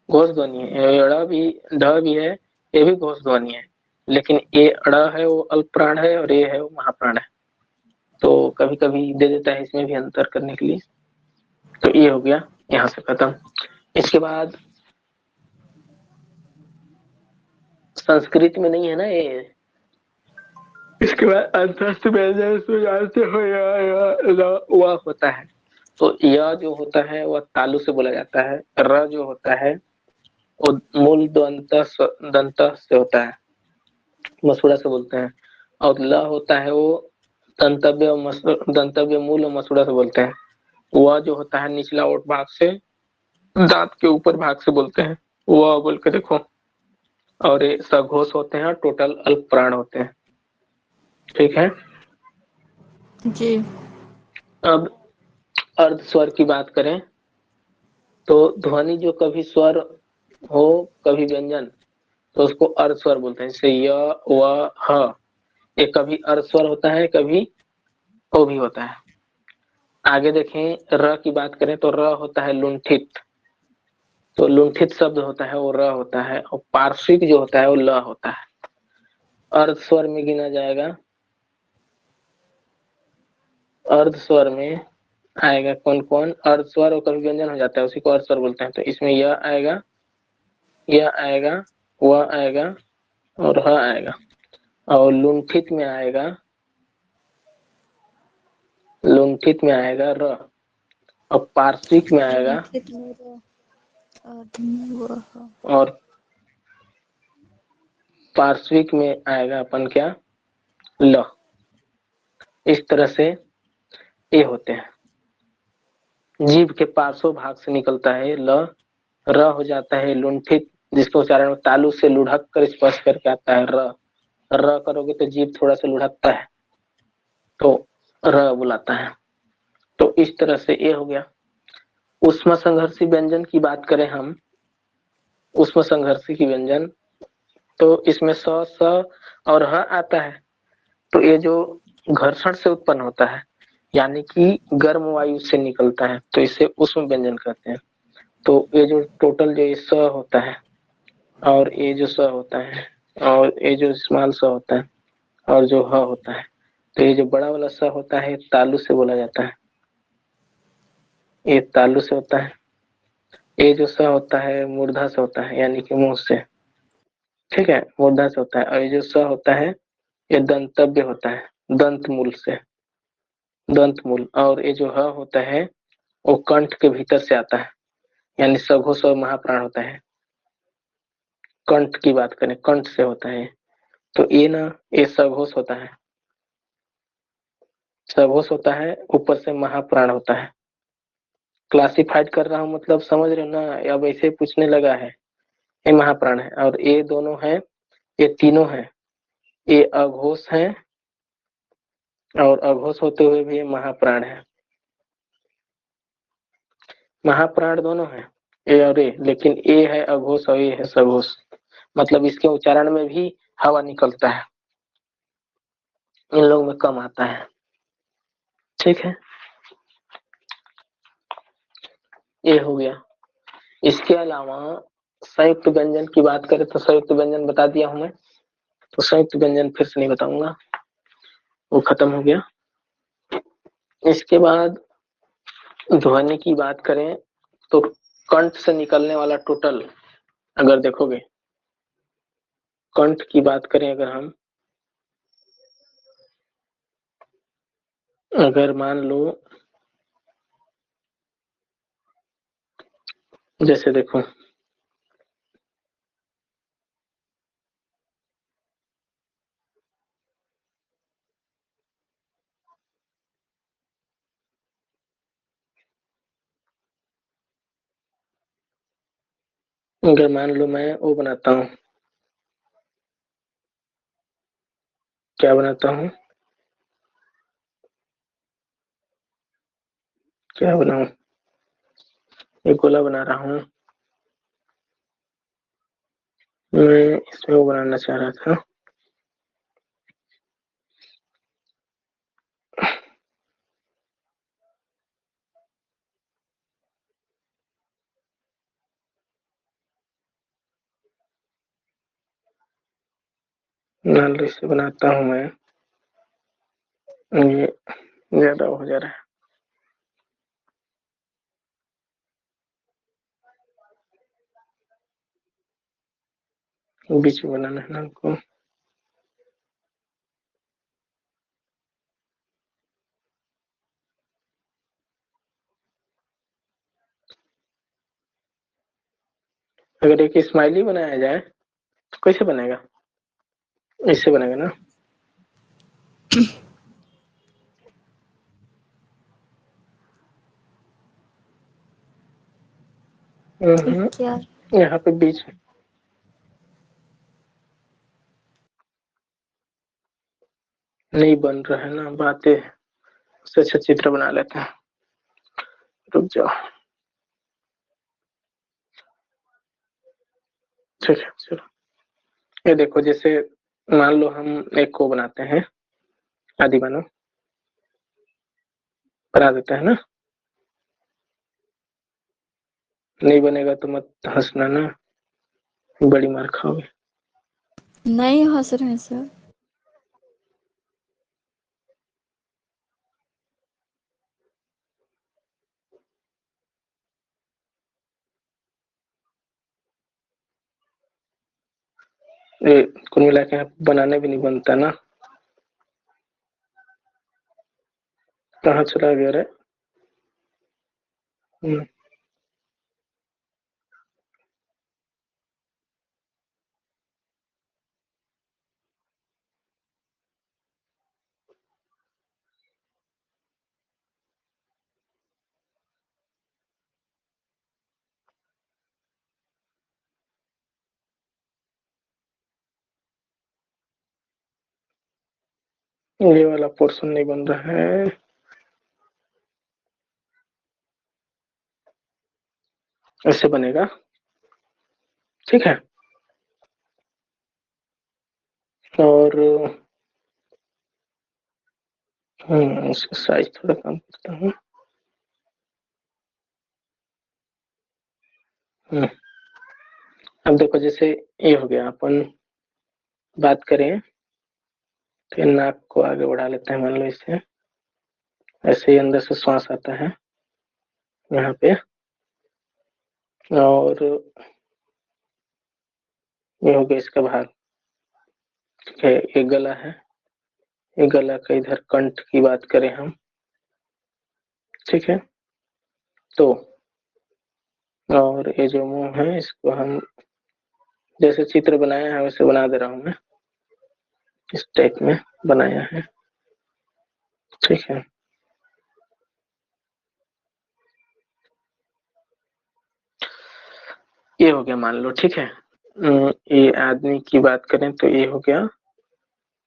घोष ध्वनि है। अड़ भी ढ भी है, ये भी घोष ध्वनि है, लेकिन ये अड़ है वो अल्प प्राण है और ये है वो महाप्राण है। तो कभी कभी दे देता है इसमें भी अंतर करने के लिए। तो ये हो गया यहाँ से खत्म। इसके बाद संस्कृत में नहीं है ना ये। इसके बाद अंतस्थ व्यंजन तो जानते हो वह होता है। तो य जो होता है वह तालु से बोला जाता है, र जो होता है वो मूल दंत से होता है, मसूड़ा से बोलते हैं, और ल होता है वो दंतव्य मूल और मसूड़ा से बोलते हैं। वह जो होता है निचला ओठ भाग से दांत के ऊपर भाग से बोलते हैं, वह बोल के देखो। और ये सघोष होते हैं, टोटल अल्प प्राण होते हैं, ठीक है। जी। अब अर्ध स्वर की बात करें तो ध्वनि जो कभी स्वर हो कभी व्यंजन, तो उसको अर्ध स्वर बोलते हैं। जैसे य व ह, ये कभी अर्ध स्वर होता है, कभी ओ भी होता है। आगे देखें, र की बात करें तो र होता है लुंठित, तो लुंठित शब्द होता है वो र होता है, और पार्श्विक जो होता है वो ल होता है। अर्ध स्वर में गिना जाएगा, अर्ध स्वर में आएगा कौन कौन, अर्ध स्वर और कभी व्यंजन हो जाता है उसी को अर्ध स्वर बोलते हैं। तो इसमें यह आएगा, यह आएगा, वह आएगा और ह आएगा। और लुंठित में आएगा, लुंठित में आएगा र, और पार्श्विक में आएगा, लुंठित मेरा आदमी वह। और पार्श्विक में आएगा अपन क्या, ल। इस तरह से ये होते हैं। जीभ के पार्श्व भाग से निकलता है ल, र हो जाता है लुंठित, जिसका उच्चारण तालु से लुढ़क कर स्पर्श करके आता है र। र करोगे तो जीभ थोड़ा सा लुढ़कता है तो र बुलाता है। तो इस तरह से ये हो गया। उष्म संघर्षी व्यंजन की बात करें हम, उष्म संघर्षी की व्यंजन, तो इसमें स, स और ह आता है। तो ये जो घर्षण से उत्पन्न होता है, यानी कि गर्म वायु से निकलता है, तो इसे उष्म व्यंजन कहते हैं। तो ये जो टोटल जो ये स होता है और ये जो स होता है और ये जो स्मॉल स होता है और जो ह होता है, तो ये जो बड़ा वाला स होता है तालु से बोला जाता है, ये तालु से होता है। ये जो स होता है मूर्धा से होता है, यानी कि मुंह से, ठीक है, मूर्धा से होता है। और ये जो स होता है ये दंतव्य होता है, दंत मूल से, दंत मूल। और ये जो ह होता है वो कंठ के भीतर से आता है, यानी सघोष और महाप्राण होता है। कंठ की बात करें, कंठ से होता है। तो ये ना, ये सघोष होता है, सघोष होता है, ऊपर से महाप्राण होता है। क्लासिफाइड कर रहा हूँ, मतलब समझ रहे हो ना, अब ऐसे पूछने लगा है। ये महाप्राण है और ये दोनों है, ये तीनों है, ये अघोष है और अघोष होते हुए भी ये महाप्राण है। महाप्राण दोनों है, ए और ए, लेकिन ए है अघोष और ए है सघोष। मतलब इसके उच्चारण में भी हवा निकलता है, इन लोगों में कम आता है। ठीक है, ये हो गया। इसके अलावा संयुक्त व्यंजन की बात करें तो संयुक्त व्यंजन बता दिया हूं मैं, तो संयुक्त व्यंजन फिर से नहीं बताऊंगा, वो खत्म हो गया। इसके बाद ध्वनि की बात करें तो कंठ से निकलने वाला टोटल, अगर देखोगे कंठ की बात करें अगर हम, अगर मान लो जैसे देखो अगर मान लो मैं वो बनाता हूँ, क्या बनाता हूँ, क्या बनाऊं, एक गोला बना रहा हूँ मैं, इसमें वो बनाना चाह रहा था, मान लो इसे बनाता हूँ मैं, ये ज्यादा हो जा रहा है। बीच में बनाना है ना हमको, अगर एक स्माइली बनाया जाए तो कैसे बनेगा, ऐसे बनेगा ना। क्या? यहाँ पे बीच में नहीं बन रहा है ना, बातें, उससे अच्छा चित्र बना लेते हैं, रुक जाओ। ठीक है चलो, ये देखो, जैसे मान लो हम एक को बनाते हैं, आदि मानो बना देते हैं ना, नहीं बनेगा तो मत हंसना ना, बड़ी मार खाओगे। नहीं हंस रहे हैं सर। ये कुल मिला के बनाने भी नहीं बनता ना, कहाँ चला गया रे। हम्म, ये वाला पोर्शन नहीं बन रहा है। ऐसे बनेगा, ठीक है। और इसका साइज थोड़ा कम करता हूँ। अब देखो, जैसे ये हो गया, अपन बात करें तो नाक को आगे बढ़ा लेते हैं, मान लो इसे। ऐसे ही अंदर से श्वास आता है यहाँ पे, और ये हो गया इसका भाग, ठीक है। ये गला है, ये गला का इधर कंठ की बात करें हम, ठीक है। तो और ये जो मुंह है, इसको हम जैसे चित्र बनाया है वैसे बना दे रहा हूँ मैं, इस टाइप में बनाया है, ठीक है। ये हो गया मान लो, ठीक है। ये आदमी की बात करें तो ये हो गया।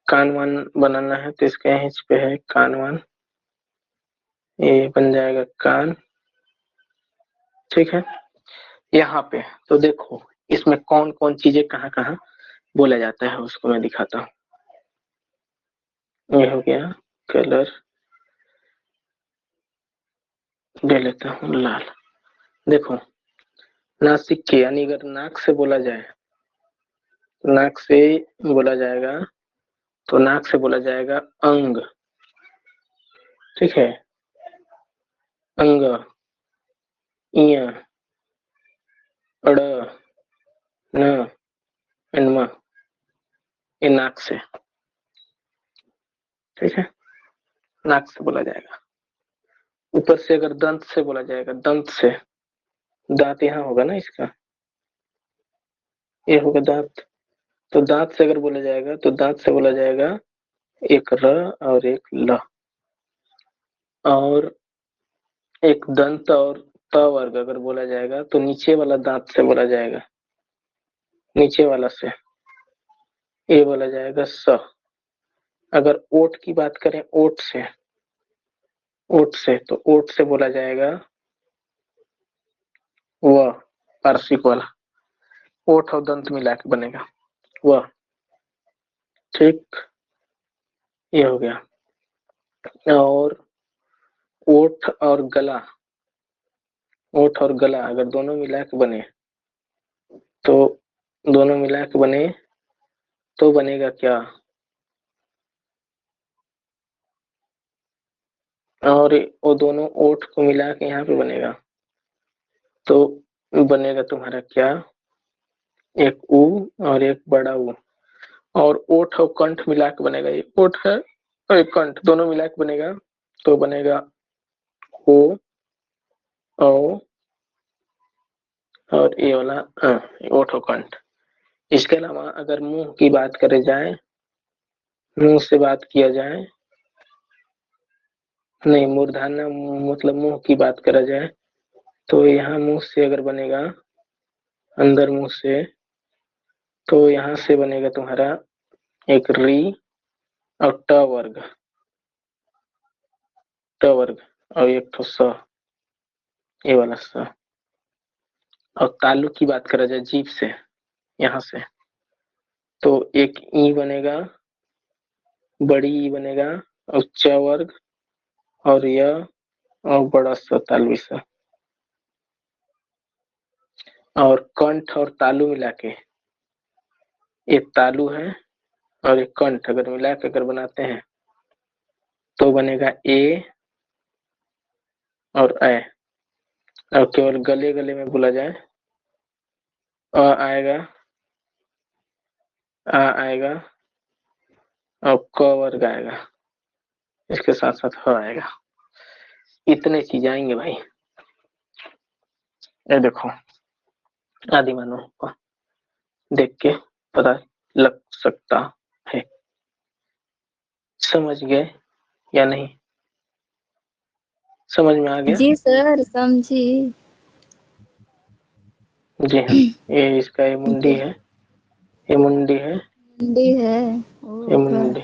कान वान बनाना है तो इसका इंच पे है कान वान, ये बन जाएगा कान, ठीक है। यहाँ पे तो देखो, इसमें कौन कौन चीजें कहाँ कहाँ बोला जाता है उसको मैं दिखाता हूँ। ये हो गया कलर, ले लेता हूँ लाल। देखो, नासिक के, यानी अगर नाक से बोला जाए, नाक से बोला जाएगा तो नाक से बोला जाएगा अंग, ठीक है। अंग, इया, अड़, न, एंड, ये नाक से, ठीक है। नाक से बोला जाएगा। ऊपर से अगर दंत से बोला जाएगा, दंत से, दांत यहाँ होगा ना इसका, ये होगा दांत। तो दांत से अगर बोला जाएगा तो दांत से बोला जाएगा एक र और एक ल। और एक दंत और त वर्ग अगर बोला जाएगा तो नीचे वाला दांत से बोला जाएगा, नीचे वाला से, ये बोला जाएगा स। अगर ओठ की बात करें, ओठ से, ओठ से, तो ओठ से बोला जाएगा व, पार्श्विक वाला, ओठ और दंत मिला के बनेगा व, ठीक। ये हो गया। और ओठ और गला, ओठ और गला अगर दोनों मिला के बने, तो दोनों मिला के बने तो बनेगा क्या, और वो दोनों ओठ को मिला के यहाँ पे बनेगा तो बनेगा तुम्हारा क्या, एक ऊ और एक बड़ा ऊ। और ओठ और कंठ मिला के बनेगा, ये ओठ है और एक कंठ दोनों मिला के बनेगा तो बनेगा ओ, ओ, और ये वाला ओठ और कंठ। इसके अलावा अगर मुंह की बात करे जाए, मुंह से बात किया जाए, नहीं मूर्धन्य मतलब मुंह की बात करा जाए, तो यहाँ मुंह से अगर बनेगा, अंदर मुंह से, तो यहाँ से बनेगा तुम्हारा एक री और ट वर्ग, ट वर्ग, और एक तो स, ये वाला स। और तालु की बात करा जाए जीभ से, यहाँ से, तो एक ई बनेगा, बड़ी ई बनेगा, और च वर्ग, और य, और बड़ा स तालवी स। और कंठ और तालु मिला के, एक तालु है और एक कंठ अगर मिला के अगर बनाते हैं तो बनेगा ए और ए। और केवल गले गले में बोला जाए, अ आएगा, आ आएगा, और क वर्ग आएगा, इसके साथ साथ ह आएगा। इतने चीज आएंगे भाई। ये देखो, आदि मानव को देख के पता लग सकता है। समझ गए या नहीं? समझ में आ गया? जी सर, समझी। जी हाँ। ये इसका ये मुंडी जी, है, ये मुंडी है, मुंडी है, ये ओह मुंडी,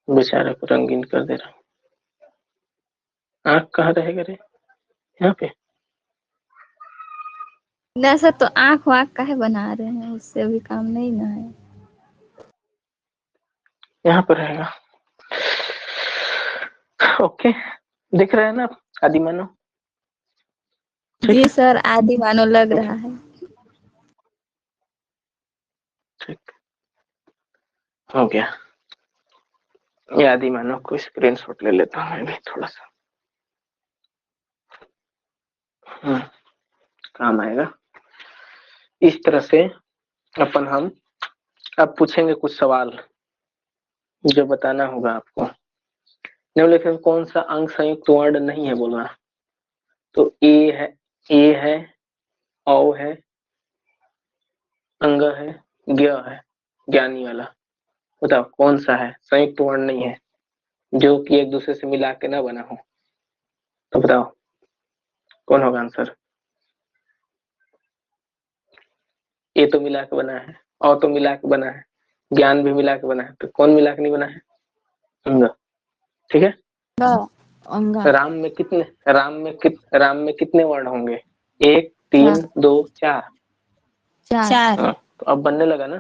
बेचारे को रंगीन कर दे रहा हूँ। आँख कहाँ रहेगा रे? यहाँ पे। ना सर, तो आँख वाँख काहे बना रहे हैं, उससे भी काम नहीं ना है। यहाँ पर रहेगा। ओके, दिख रहा है ना आदि मानव? ठीक जी है, सर, आदि मानो लग रहा है। ठीक हो गया। ये आदि मानव को स्क्रीनशॉट ले लेता हूँ मैं भी थोड़ा सा। काम आएगा। इस तरह से अपन हम अब पूछेंगे कुछ सवाल जो बताना होगा आपको। निम्नलिखित में कौन सा अंग संयुक्त वर्ण नहीं है बोला? तो ए है, औ है, अंग है, ज्ञ है, ज्ञानी वाला। बताओ कौन सा है संयुक्त वर्ण नहीं है, जो कि एक दूसरे से मिला के ना बना हो? तो बताओ कौन होगा आंसर? ए तो मिला के बना है, औ तो मिला के बना है, ज्ञान भी मिला के बना है, तो कौन मिला के नहीं बना है? अंग। ठीक है। अंगा। राम में कितने वर्ण होंगे? 1 चार। 3 2 4। चार। हाँ, तो अब बनने लगा ना।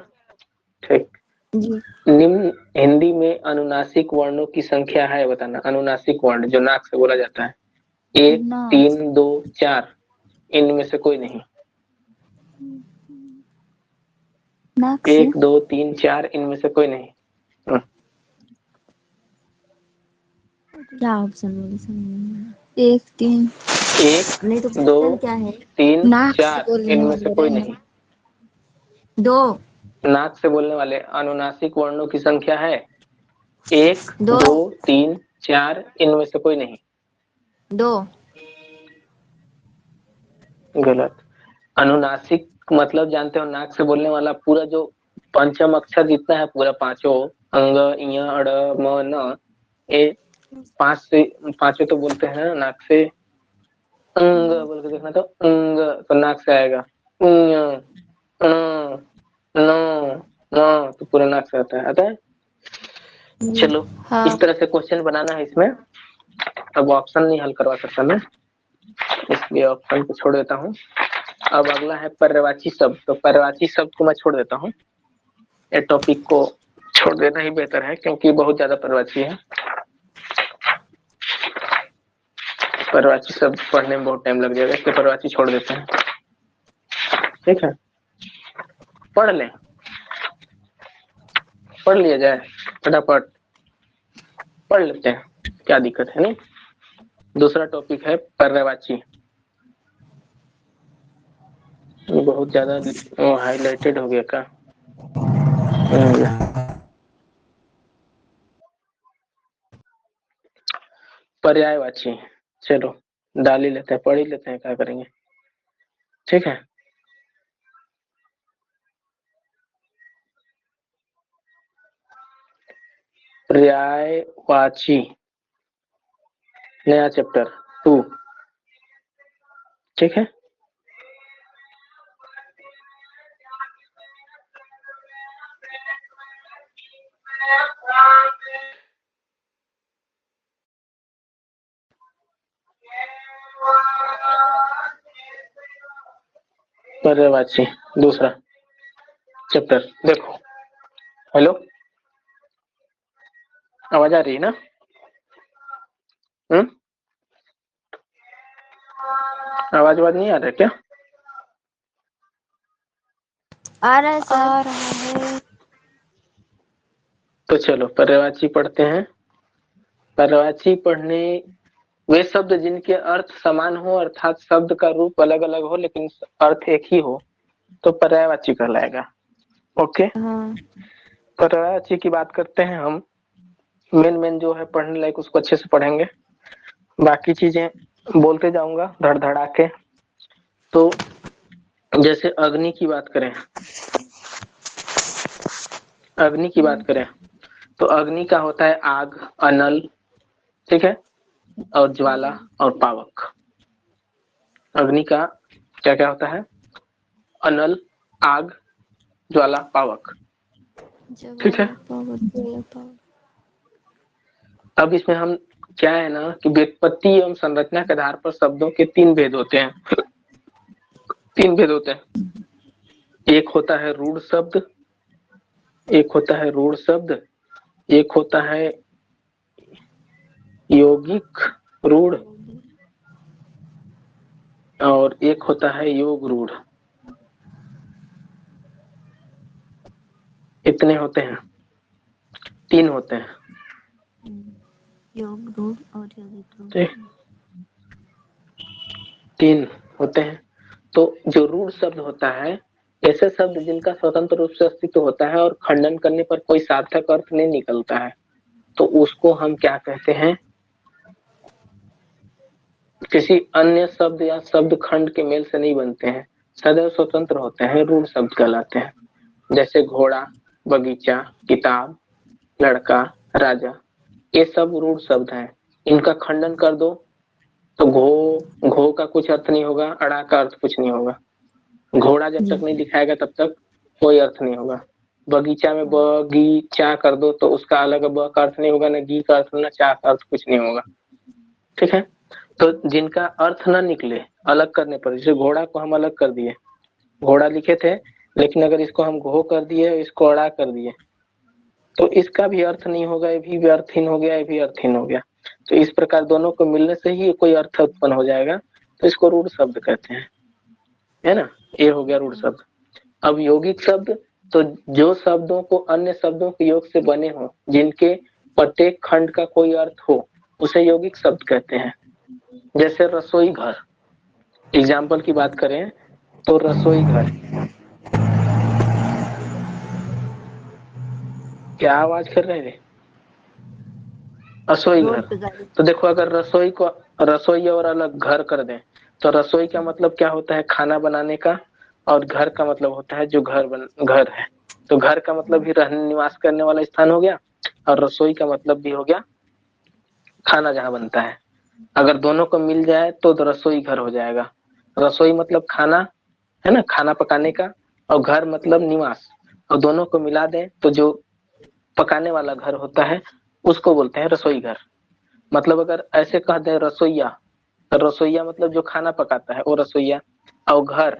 ठीक। जी। निम्न हिंदी में अनुनासिक वर्णों की संख्या है, बताना। अनुनासिक वर्ण जो नाक से बोला जाता है। 1 नाक। 3 2 4, इनमें से कोई नहीं। नाक से 1 2 3 4, इनमें से कोई नहीं। क्या ऑप्शन बोले समझ? 1 3। 1 नहीं तो 2 क्वेश्चन क्या है? 3 नाक से 4, बोलने इनमें से वाले कोई रहना। नहीं। 2। नाक से बोलने वाले अनुनासिक वर्णों की संख्या है 1 2। 2 3 4, इनमें से कोई नहीं। 2। गलत। अनुनासिक मतलब जानते हो, नाक से बोलने वाला पूरा जो पंचम अक्षर जितना है, पूरा पांचों अंग, इय, अड़, म, न, ये पांचों तो बोलते हैं ना नाक से। अंग बोल के देखना, तो अंग तो नाक से आएगा। इय, ण, न, न, तो पूरा नाक से आता है। चलो, हाँ। इस तरह से क्वेश्चन बनाना है इसमें। अब ऑप्शन नहीं हल करवा सकता मैं, इसलिए ऑप्शन को छोड़ देता हूँ। अब अगला है पर्यायवाची शब्द। तो पर्यायवाची शब्द को मैं छोड़ देता हूँ, ये टॉपिक को छोड़ देना ही बेहतर है, क्योंकि बहुत ज्यादा पर्यायवाची है। पर्यायवाची शब्द पढ़ने में बहुत टाइम लग जाएगा, इसलिए पर्यायवाची छोड़ देते हैं। ठीक है, पढ़ लें, पढ़ लिया जाए, फटाफट पढ़ लेते हैं, क्या दिक्कत है। नहीं, दूसरा टॉपिक है पर्यायवाची। बहुत ज्यादा हाईलाइटेड हो गया का? पर्यायवाची, चलो डाल ही लेते हैं, पढ़ ही लेते हैं, क्या करेंगे। ठीक है, पर्यायवाची नया चैप्टर 2। ठीक है, पर्यायवाची दूसरा चैप्टर देखो। हेलो, आवाज आ रही है ना? आवाज नहीं आ रहा क्या? आ रहा है सर। आ रहा है। तो चलो पर्यायवाची पढ़ते हैं। पर्यायवाची पढ़ने वे शब्द जिनके अर्थ समान हो, अर्थात शब्द का रूप अलग अलग हो लेकिन अर्थ एक ही हो, तो पर्यायवाची कहलाएगा। ओके, हाँ। पर्यायवाची की बात करते हैं हम। मेन जो है पढ़ने लायक उसको अच्छे से पढ़ेंगे, बाकी चीजें बोलते जाऊंगा धड़ धड़ा के। तो जैसे अग्नि की बात करें, अग्नि की बात करें तो अग्नि का होता है आग, अनल, ठीक है, और ज्वाला और पावक। अग्नि का क्या क्या होता है? अनल, आग, ज्वाला, पावक। ठीक है, अब इसमें हम क्या है ना कि व्युत्पत्ति एवं संरचना के आधार पर शब्दों के तीन भेद होते हैं। तीन भेद होते हैं, एक होता है रूढ़ शब्द, एक होता है रूढ़ शब्द, एक होता है यौगिक रूढ़ और एक होता है योग रूढ़। इतने होते हैं, तीन होते हैं, योग रूढ़ और यौगिक रूढ़। ठीक, तीन होते हैं। तो जो रूढ़ शब्द होता है, ऐसे शब्द जिनका स्वतंत्र रूप से अस्तित्व होता है और खंडन करने पर कोई सार्थक अर्थ नहीं निकलता है, तो उसको हम क्या कहते हैं, किसी अन्य शब्द या शब्द खंड के मेल से नहीं बनते हैं, सदैव स्वतंत्र होते हैं, रूढ़ शब्द कहलाते हैं। जैसे घोड़ा, बगीचा, किताब, लड़का, राजा, ये सब रूढ़ शब्द हैं। इनका खंडन कर दो तो घो का कुछ अर्थ नहीं होगा, अड़ा का अर्थ कुछ नहीं होगा। घोड़ा जब तक नहीं दिखाएगा तब तक कोई अर्थ नहीं होगा। बगीचा में बगीचा कर दो तो उसका अलग ब का अर्थ नहीं होगा, न गी का अर्थ, न चा का अर्थ कुछ नहीं होगा। ठीक है, तो जिनका अर्थ न निकले अलग करने पर, जैसे घोड़ा को हम अलग कर दिए, घोड़ा लिखे थे लेकिन अगर इसको हम घो कर दिए, इसको अड़ा कर दिए, तो इसका भी अर्थ नहीं होगा, ये भी अर्थहीन हो गया, ये भी अर्थहीन हो गया। तो इस प्रकार दोनों को मिलने से ही कोई अर्थ उत्पन्न हो जाएगा, तो इसको रूढ़ शब्द कहते हैं, है ना। ये हो गया रूढ़ शब्द। अब यौगिक शब्द, तो जो शब्दों को अन्य शब्दों के योग से बने हो, जिनके प्रत्येक खंड का कोई अर्थ हो, उसे यौगिक शब्द कहते हैं। जैसे रसोई घर, एग्जाम्पल की बात करें तो रसोई घर, क्या आवाज कर रहे थे, रसोई घर। तो देखो अगर रसोई को रसोई और अलग घर कर दें तो रसोई का मतलब क्या होता है, खाना बनाने का, और घर का मतलब होता है जो घर है। तो घर का मतलब भी रहने निवास करने वाला स्थान हो गया, और रसोई का मतलब भी हो गया खाना जहाँ बनता है। अगर दोनों को मिल जाए तो रसोई घर हो जाएगा। रसोई मतलब खाना, है ना, खाना पकाने का, और घर मतलब निवास, और दोनों को मिला दें तो जो पकाने वाला घर होता है उसको बोलते हैं रसोई घर। मतलब अगर ऐसे कह दें रसोईया, तो रसोईया मतलब जो खाना पकाता है वो रसोईया, और घर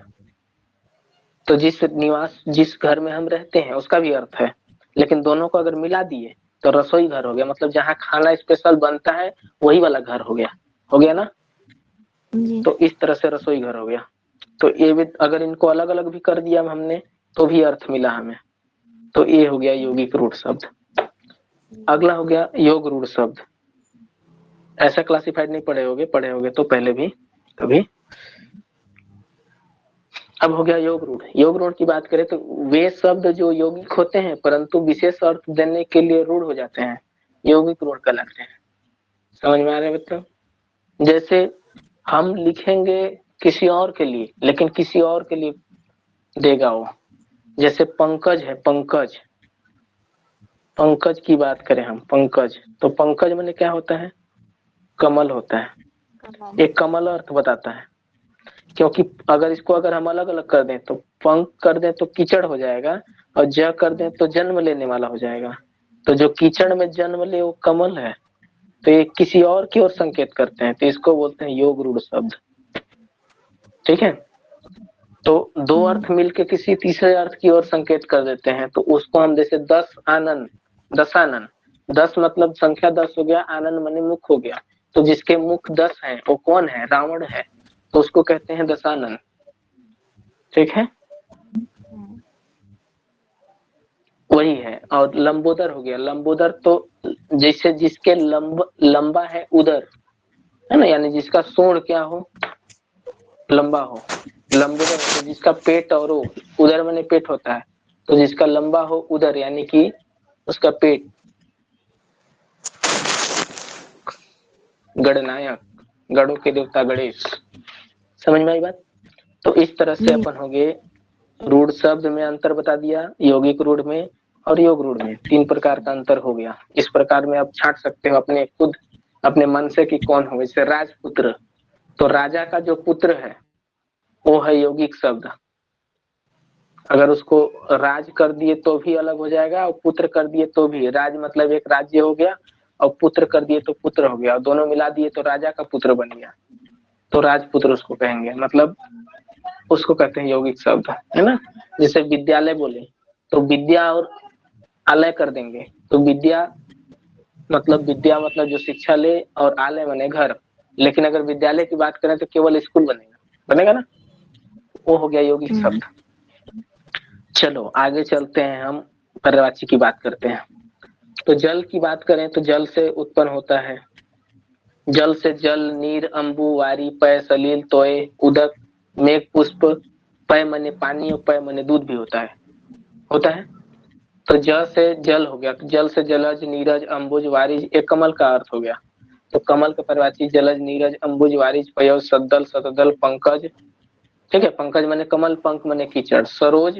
तो जिस निवास, जिस घर में हम रहते हैं उसका भी अर्थ है। लेकिन दोनों को अगर मिला दिए तो रसोई घर हो गया, मतलब जहाँ खाना स्पेशल बनता है वही वाला घर हो गया ना। तो इस तरह से रसोई घर हो गया। तो ये भी अगर इनको अलग अलग भी कर दिया हमने तो भी अर्थ मिला हमें। तो ये हो गया यौगिक रूढ़ शब्द। अगला हो गया योग रूढ़ शब्द। ऐसा क्लासिफाइड नहीं पढ़े होगे तो पहले भी कभी। अब हो गया योग रूढ़। योग रूढ़ की बात करें तो वे शब्द जो यौगिक होते हैं परंतु विशेष अर्थ देने के लिए रूढ़ हो जाते हैं, यौगिक रूढ़ कहलाते हैं। समझ में आ रहा है बच्चों? जैसे हम लिखेंगे किसी और के लिए, लेकिन किसी और के लिए देगा वो। जैसे पंकज है, पंकज, पंकज की बात करें हम, पंकज, तो पंकज माने क्या होता है, कमल होता है। एक कमल अर्थ बताता है, क्योंकि अगर हम अलग अलग कर दें तो पंख कर दें तो कीचड़ हो जाएगा, और ज कर दें तो जन्म लेने वाला हो जाएगा। तो जो कीचड़ में जन्म ले वो कमल है, तो ये किसी और की ओर संकेत करते हैं, तो इसको बोलते हैं योग रूढ़ शब्द। ठीक है, तो दो अर्थ मिलके किसी तीसरे अर्थ की ओर संकेत कर देते हैं, तो उसको हम जैसे दस आनंद, दशानन, 10 मतलब संख्या 10 हो गया, आनंद माने मुख हो गया। तो जिसके मुख 10 है वो कौन है, रावण है, तो उसको कहते हैं दशानन। ठीक है, वही है। और लंबोदर हो गया, लंबोदर तो जैसे जिसके लंबा है उदर, है ना, यानी जिसका सूंड क्या हो, लंबा हो, लंबोदर। तो जिसका पेट और वो उदर माने पेट होता है, तो जिसका लंबा हो उदर यानी कि उसका पेट, गणनायक, गणों के देवता गणेश। समझ में आई बात? तो इस तरह से अपन हो गए रूढ़ शब्द में अंतर बता दिया, यौगिक रूढ़ में और योग रूढ़ में 3 प्रकार का अंतर हो गया। इस प्रकार में आप छांट सकते हो अपने खुद अपने मन से कि कौन हो। जैसे राजपुत्र, तो राजा का जो पुत्र है वो है यौगिक शब्द। अगर उसको राज कर दिए तो भी अलग हो जाएगा, और पुत्र कर दिए तो भी। राज मतलब एक राज्य हो गया, और पुत्र कर दिए तो पुत्र हो गया, और दोनों मिला दिए तो राजा का पुत्र बन गया, तो राजपुत्र उसको कहेंगे, मतलब उसको कहते हैं यौगिक शब्द, है ना। जैसे विद्यालय बोले तो विद्या और आलय कर देंगे, तो विद्या मतलब जो शिक्षा ले, और आलय माने घर। लेकिन अगर विद्यालय की बात करें तो केवल स्कूल बनेगा ना, वो हो गया यौगिक शब्द। चलो आगे चलते हैं, हम पर्यायवाची की बात करते हैं। तो जल की बात करें तो जल से उत्पन्न होता है, जल से जल, नीर, अंबु, वारी, पय, सलील, तोय, उदक, मेघ, पुष्प, पय मने पानी और पय मने दूध भी होता है। तो ज से जल हो गया, तो जल से जलज, नीरज, अंबुज, वारिज, एक कमल का अर्थ हो गया। तो कमल का पर्यायवाची जलज, नीरज, अंबुज, वारिज, पयोज, सद्दल, शतदल, पंकज। ठीक है, पंकज मने कमल, पंख मने कीचड़, सरोज,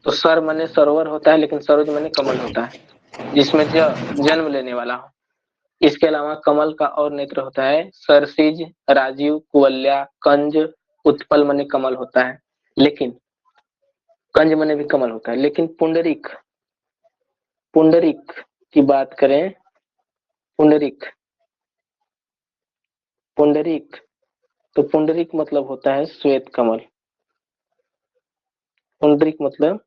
तो सर मने सरोवर होता है, लेकिन सरोज मने कमल होता है जिसमें जन्म लेने वाला हो। इसके अलावा कमल का और नेत्र होता है सरसिज, राजीव, कुवल्या, कंज, उत्पल मने कमल होता है, लेकिन कंज मने भी कमल होता है। लेकिन पुंडरीक पुंडरीक की बात करें, पुंडरीक पुंडरीक तो पुंडरीक मतलब होता है श्वेत कमल। पुंडरीक मतलब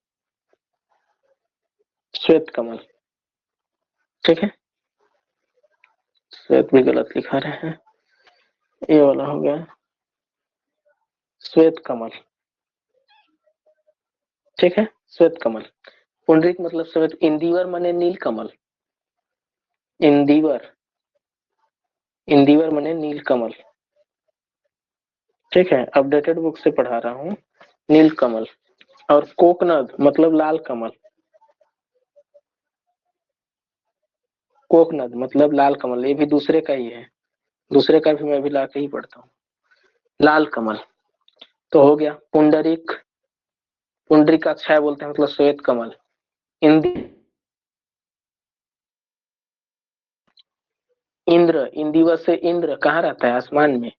श्वेत कमल, ठीक है। श्वेत भी गलत लिखा रहे हैं, ये वाला हो गया श्वेत कमल, ठीक है, श्वेत कमल। पुंडरीक मतलब श्वेत। इंदिवर मने नील कमल, इंदिवर इंदिवर मने नील कमल, ठीक है, अपडेटेड बुक से पढ़ा रहा हूँ, नील कमल। और कोकनद मतलब लाल कमल, कोकनद मतलब लाल कमल, ये भी दूसरे का ही है, दूसरे का भी मैं भी ला के ही पढ़ता हूँ, लाल कमल। तो हो गया पुंडरीक, पुंडरीकाक्षाय बोलते हैं मतलब श्वेत कमल। इंद्र, इंदिवर से इंद्र कहाँ रहता है, आसमान में,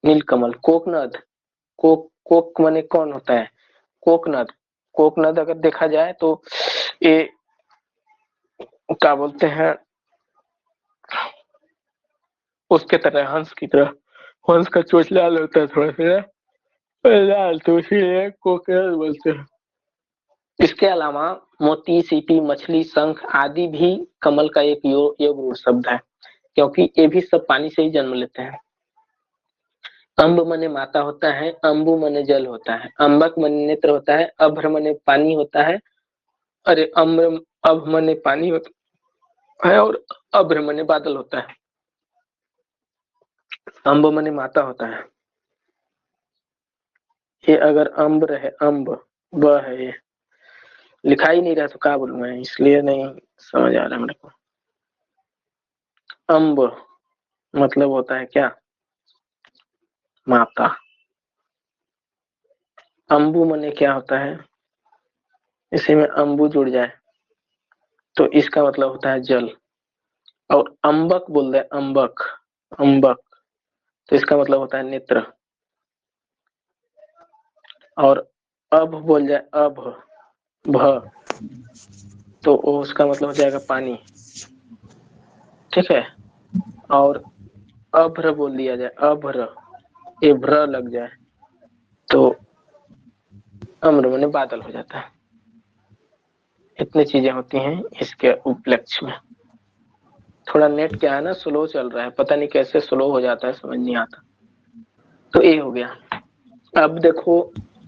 नीलकमल। कोकनद, कोक मने कौन होता है, कोकनद, कोकनद अगर देखा जाए तो ये क्या बोलते हैं, उसके तरह, हंस की तरह, हंस का चोंच लाल होता है थोड़ा सा लाल, तो इसीलिए कोकनद बोलते हैं। इसके अलावा मोती, सीपी, मछली, शंख आदि भी कमल का एक योग रूढ़ शब्द है, क्योंकि ये भी सब पानी से ही जन्म लेते हैं। अम्ब मने माता होता है, अंबु मने जल होता है, अम्बक मने नेत्र होता है, अभ्र मने पानी होता है, अरे अम्र, अब मने पानी होता है, और अभ्र मने बादल होता है। अम्ब मने माता होता है, ये अगर अम्ब रहे, अम्ब ब है, ये लिखा ही नहीं रहा तो क्या बोलूं मैं, इसलिए नहीं समझ आ रहा मेरे को। अम्ब मतलब होता है क्या, माता। अंबु मने क्या होता है, इसी में अंबु जुड़ जाए तो इसका मतलब होता है जल। और अम्बक बोल रहे, अम्बक, अम्बक तो इसका मतलब होता है नेत्र। और अब बोल जाए, अब भ तो उसका मतलब हो जाएगा पानी, ठीक है। और अभ्र बोल दिया जाए, अभ्र, ये भ्र लग जाए तो अम्र मने बादल हो जाता है। इतनी चीजें होती हैं इसके उपलक्ष्य में। थोड़ा नेट क्या है ना, स्लो चल रहा है, पता नहीं कैसे स्लो हो जाता है, समझ नहीं आता। तो ये हो गया। अब देखो,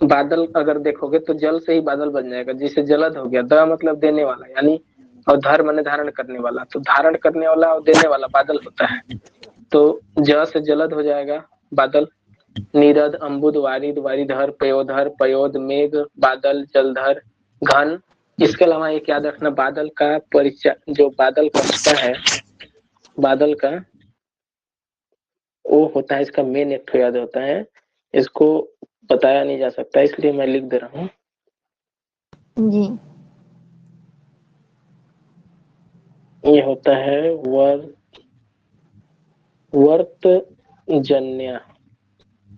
बादल अगर देखोगे तो जल से ही बादल बन जाएगा, जिसे जलद हो गया, द मतलब देने वाला, यानी, और धर मने धारण करने वाला, तो धारण करने वाला और देने वाला बादल होता है। तो ज से जलद हो जाएगा बादल। नीरद, अम्बुद, वारिद, वारिधर, पयोधर, पयोद, मेघ, बादल, जलधर, घन। इसके अलावा एक याद रखना, बादल का परिचय, जो बादल का होता है, बादल का वो होता है, इसका मेन एक याद होता है, इसको बताया नहीं जा सकता, इसलिए मैं लिख दे रहा हूँ। जी। ये होता है वर्त जन्य,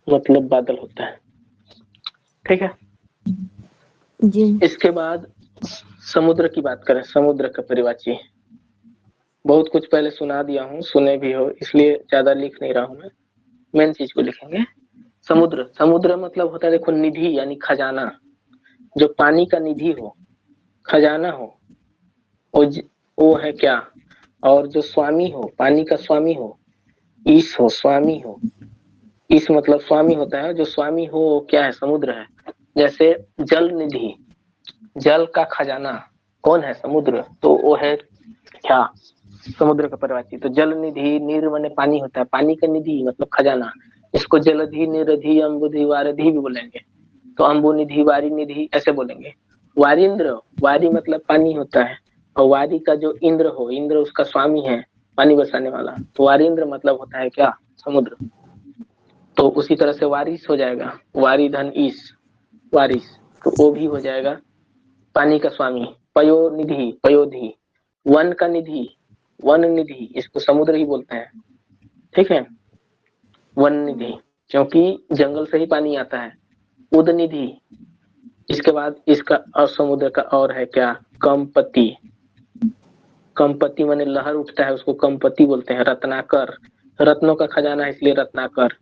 मतलब बादल होता है, ठीक है। जी। इसके बाद समुद्र की बात करें, समुद्र का परिवाची, बहुत कुछ पहले सुना दिया हूँ, सुने भी हो, इसलिए ज्यादा लिख नहीं रहा हूँ मैं। मेन चीज को लिखेंगे। समुद्र, समुद्र मतलब होता है देखो निधि यानी खजाना, जो पानी का निधि हो, खजाना हो, वो वो है क्या। और जो स्वामी हो, पानी का स्वामी हो, ईश हो, स्वामी हो, ईश मतलब स्वामी होता है, जो स्वामी हो वो क्या है, समुद्र है। जैसे जल निधि, जल का खजाना कौन है, समुद्र, तो वो है क्या, समुद्र का पर्वती। तो जल निधि, नीर माने पानी होता है, पानी का निधि मतलब खजाना। इसको जलधि, निरधि, अम्बुधि, वारधि भी बोलेंगे। तो अम्बु निधि, वारी निधि ऐसे बोलेंगे। वारिंद्र, वारी मतलब पानी होता है, और वारी का जो इंद्र हो, इंद्र उसका स्वामी है, पानी बरसाने वाला, तो वारिंद्र मतलब होता है क्या, समुद्र। तो उसी तरह से वारिस हो जाएगा, वारी धन ईश, वारिस, तो वो भी हो जाएगा पानी का स्वामी। पयोनिधि, पयोधि, वन का निधि, वन निधि, इसको समुद्र ही बोलते हैं, ठीक है, वन निधि, क्योंकि जंगल से ही पानी आता है। उदनिधि, इसके बाद इसका और समुद्र का और है क्या, कमपति, कमपति माने लहर उठता है, उसको कमपति बोलते हैं। रत्नाकर, रत्नों का खजाना है इसलिए रत्नाकर,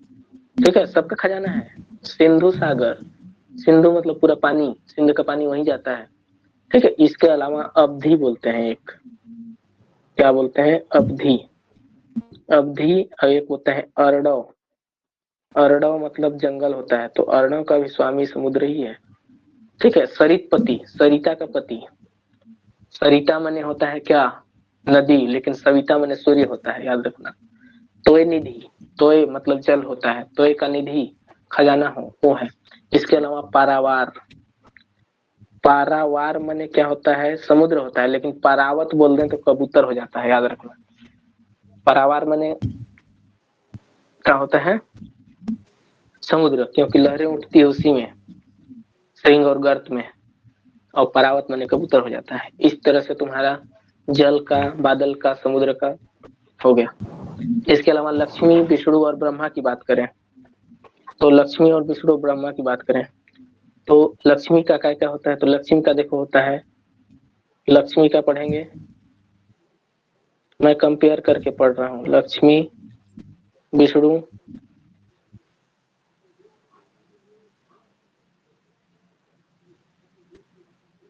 ठीक है, सबका खजाना है। सिंधु सागर, सिंधु मतलब पूरा पानी, सिंधु का पानी वहीं जाता है, ठीक है। इसके अलावा अवधि बोलते हैं एक, क्या बोलते हैं, अवधि, अवधि, और एक होता है अर्णव, अर्णव मतलब जंगल होता है, तो अर्णव का भी स्वामी समुद्र ही है, ठीक है। सरितपति, सरिता का पति, सरिता मने होता है क्या, नदी, लेकिन सविता मने सूर्य होता है, याद रखना। तोय निधि, तोय मतलब जल होता है, तोय का निधि खजाना हो वो है। इसके अलावा पारावार, पारावार मने क्या होता है, समुद्र होता है, लेकिन पारावत बोल दें तो कबूतर हो जाता है, याद रखना। पारावार मने क्या होता है, समुद्र, क्योंकि लहरें उठती है उसी में, सिंह और गर्त में, और परावत माने कबूतर हो जाता है। इस तरह से तुम्हारा जल का, बादल का, समुद्र का हो गया। इसके अलावा लक्ष्मी, विष्णु और ब्रह्मा की बात करें, तो लक्ष्मी और विष्णु ब्रह्मा की बात करें, तो लक्ष्मी का क्या क्या होता है, तो लक्ष्मी का देखो होता है, लक्ष्मी का पढ़ेंगे, मैं कंपेयर करके पढ़ रहा हूँ, लक्ष्मी, विष्णु,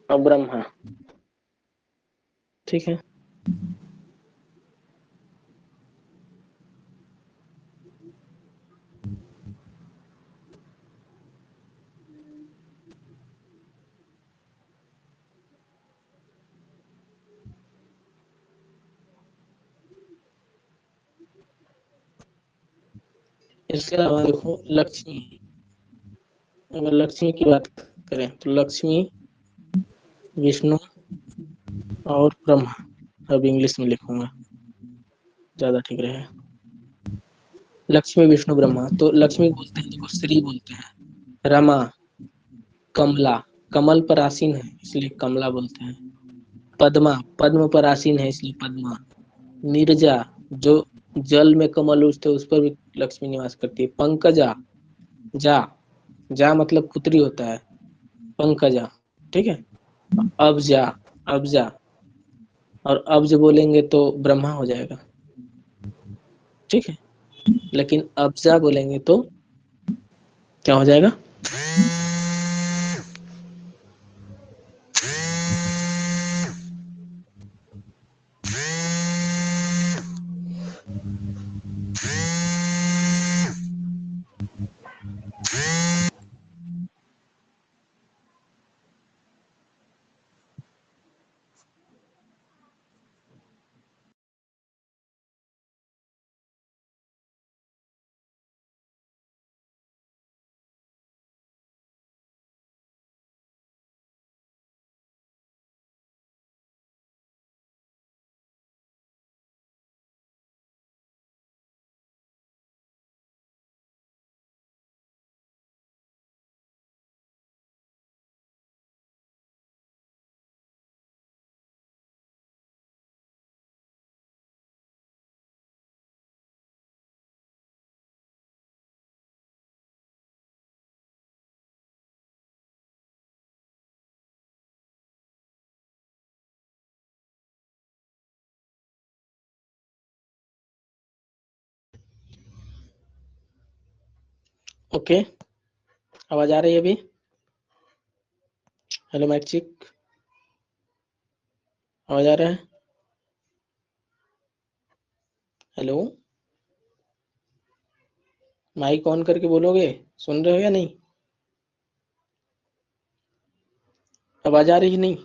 और ब्रह्मा, ठीक है। इसके अलावा देखो लक्ष्मी, अगर लक्ष्मी की बात करें तो लक्ष्मी, विष्णु और ब्रह्मा, अब इंग्लिश में लिखूंगा ज्यादा ठीक रहेगा। लक्ष्मी, विष्णु, ब्रह्मा, तो लक्ष्मी बोलते हैं देखो, श्री बोलते हैं, रमा, कमला, कमल पर आसीन है इसलिए कमला बोलते हैं। पद्मा, पद्म पर आसीन है इसलिए पद्मा। नीरजा, जो जल में कमल उठते उस पर भी लक्ष्मी निवास करती है। पंकजा, जा, जा मतलब पुत्री होता है, पंकजा, ठीक है। अब्जा, अब्जा, और अब्ज बोलेंगे तो ब्रह्मा हो जाएगा, ठीक है। लेकिन अब्जा बोलेंगे तो क्या हो जाएगा, ओके, आवाज आ रही है अभी? हेलो माइक चेक, आवाज आ रहा है? हेलो, माइक ऑन करके बोलोगे, सुन रहे हो या नहीं? आवाज आ रही है नहीं?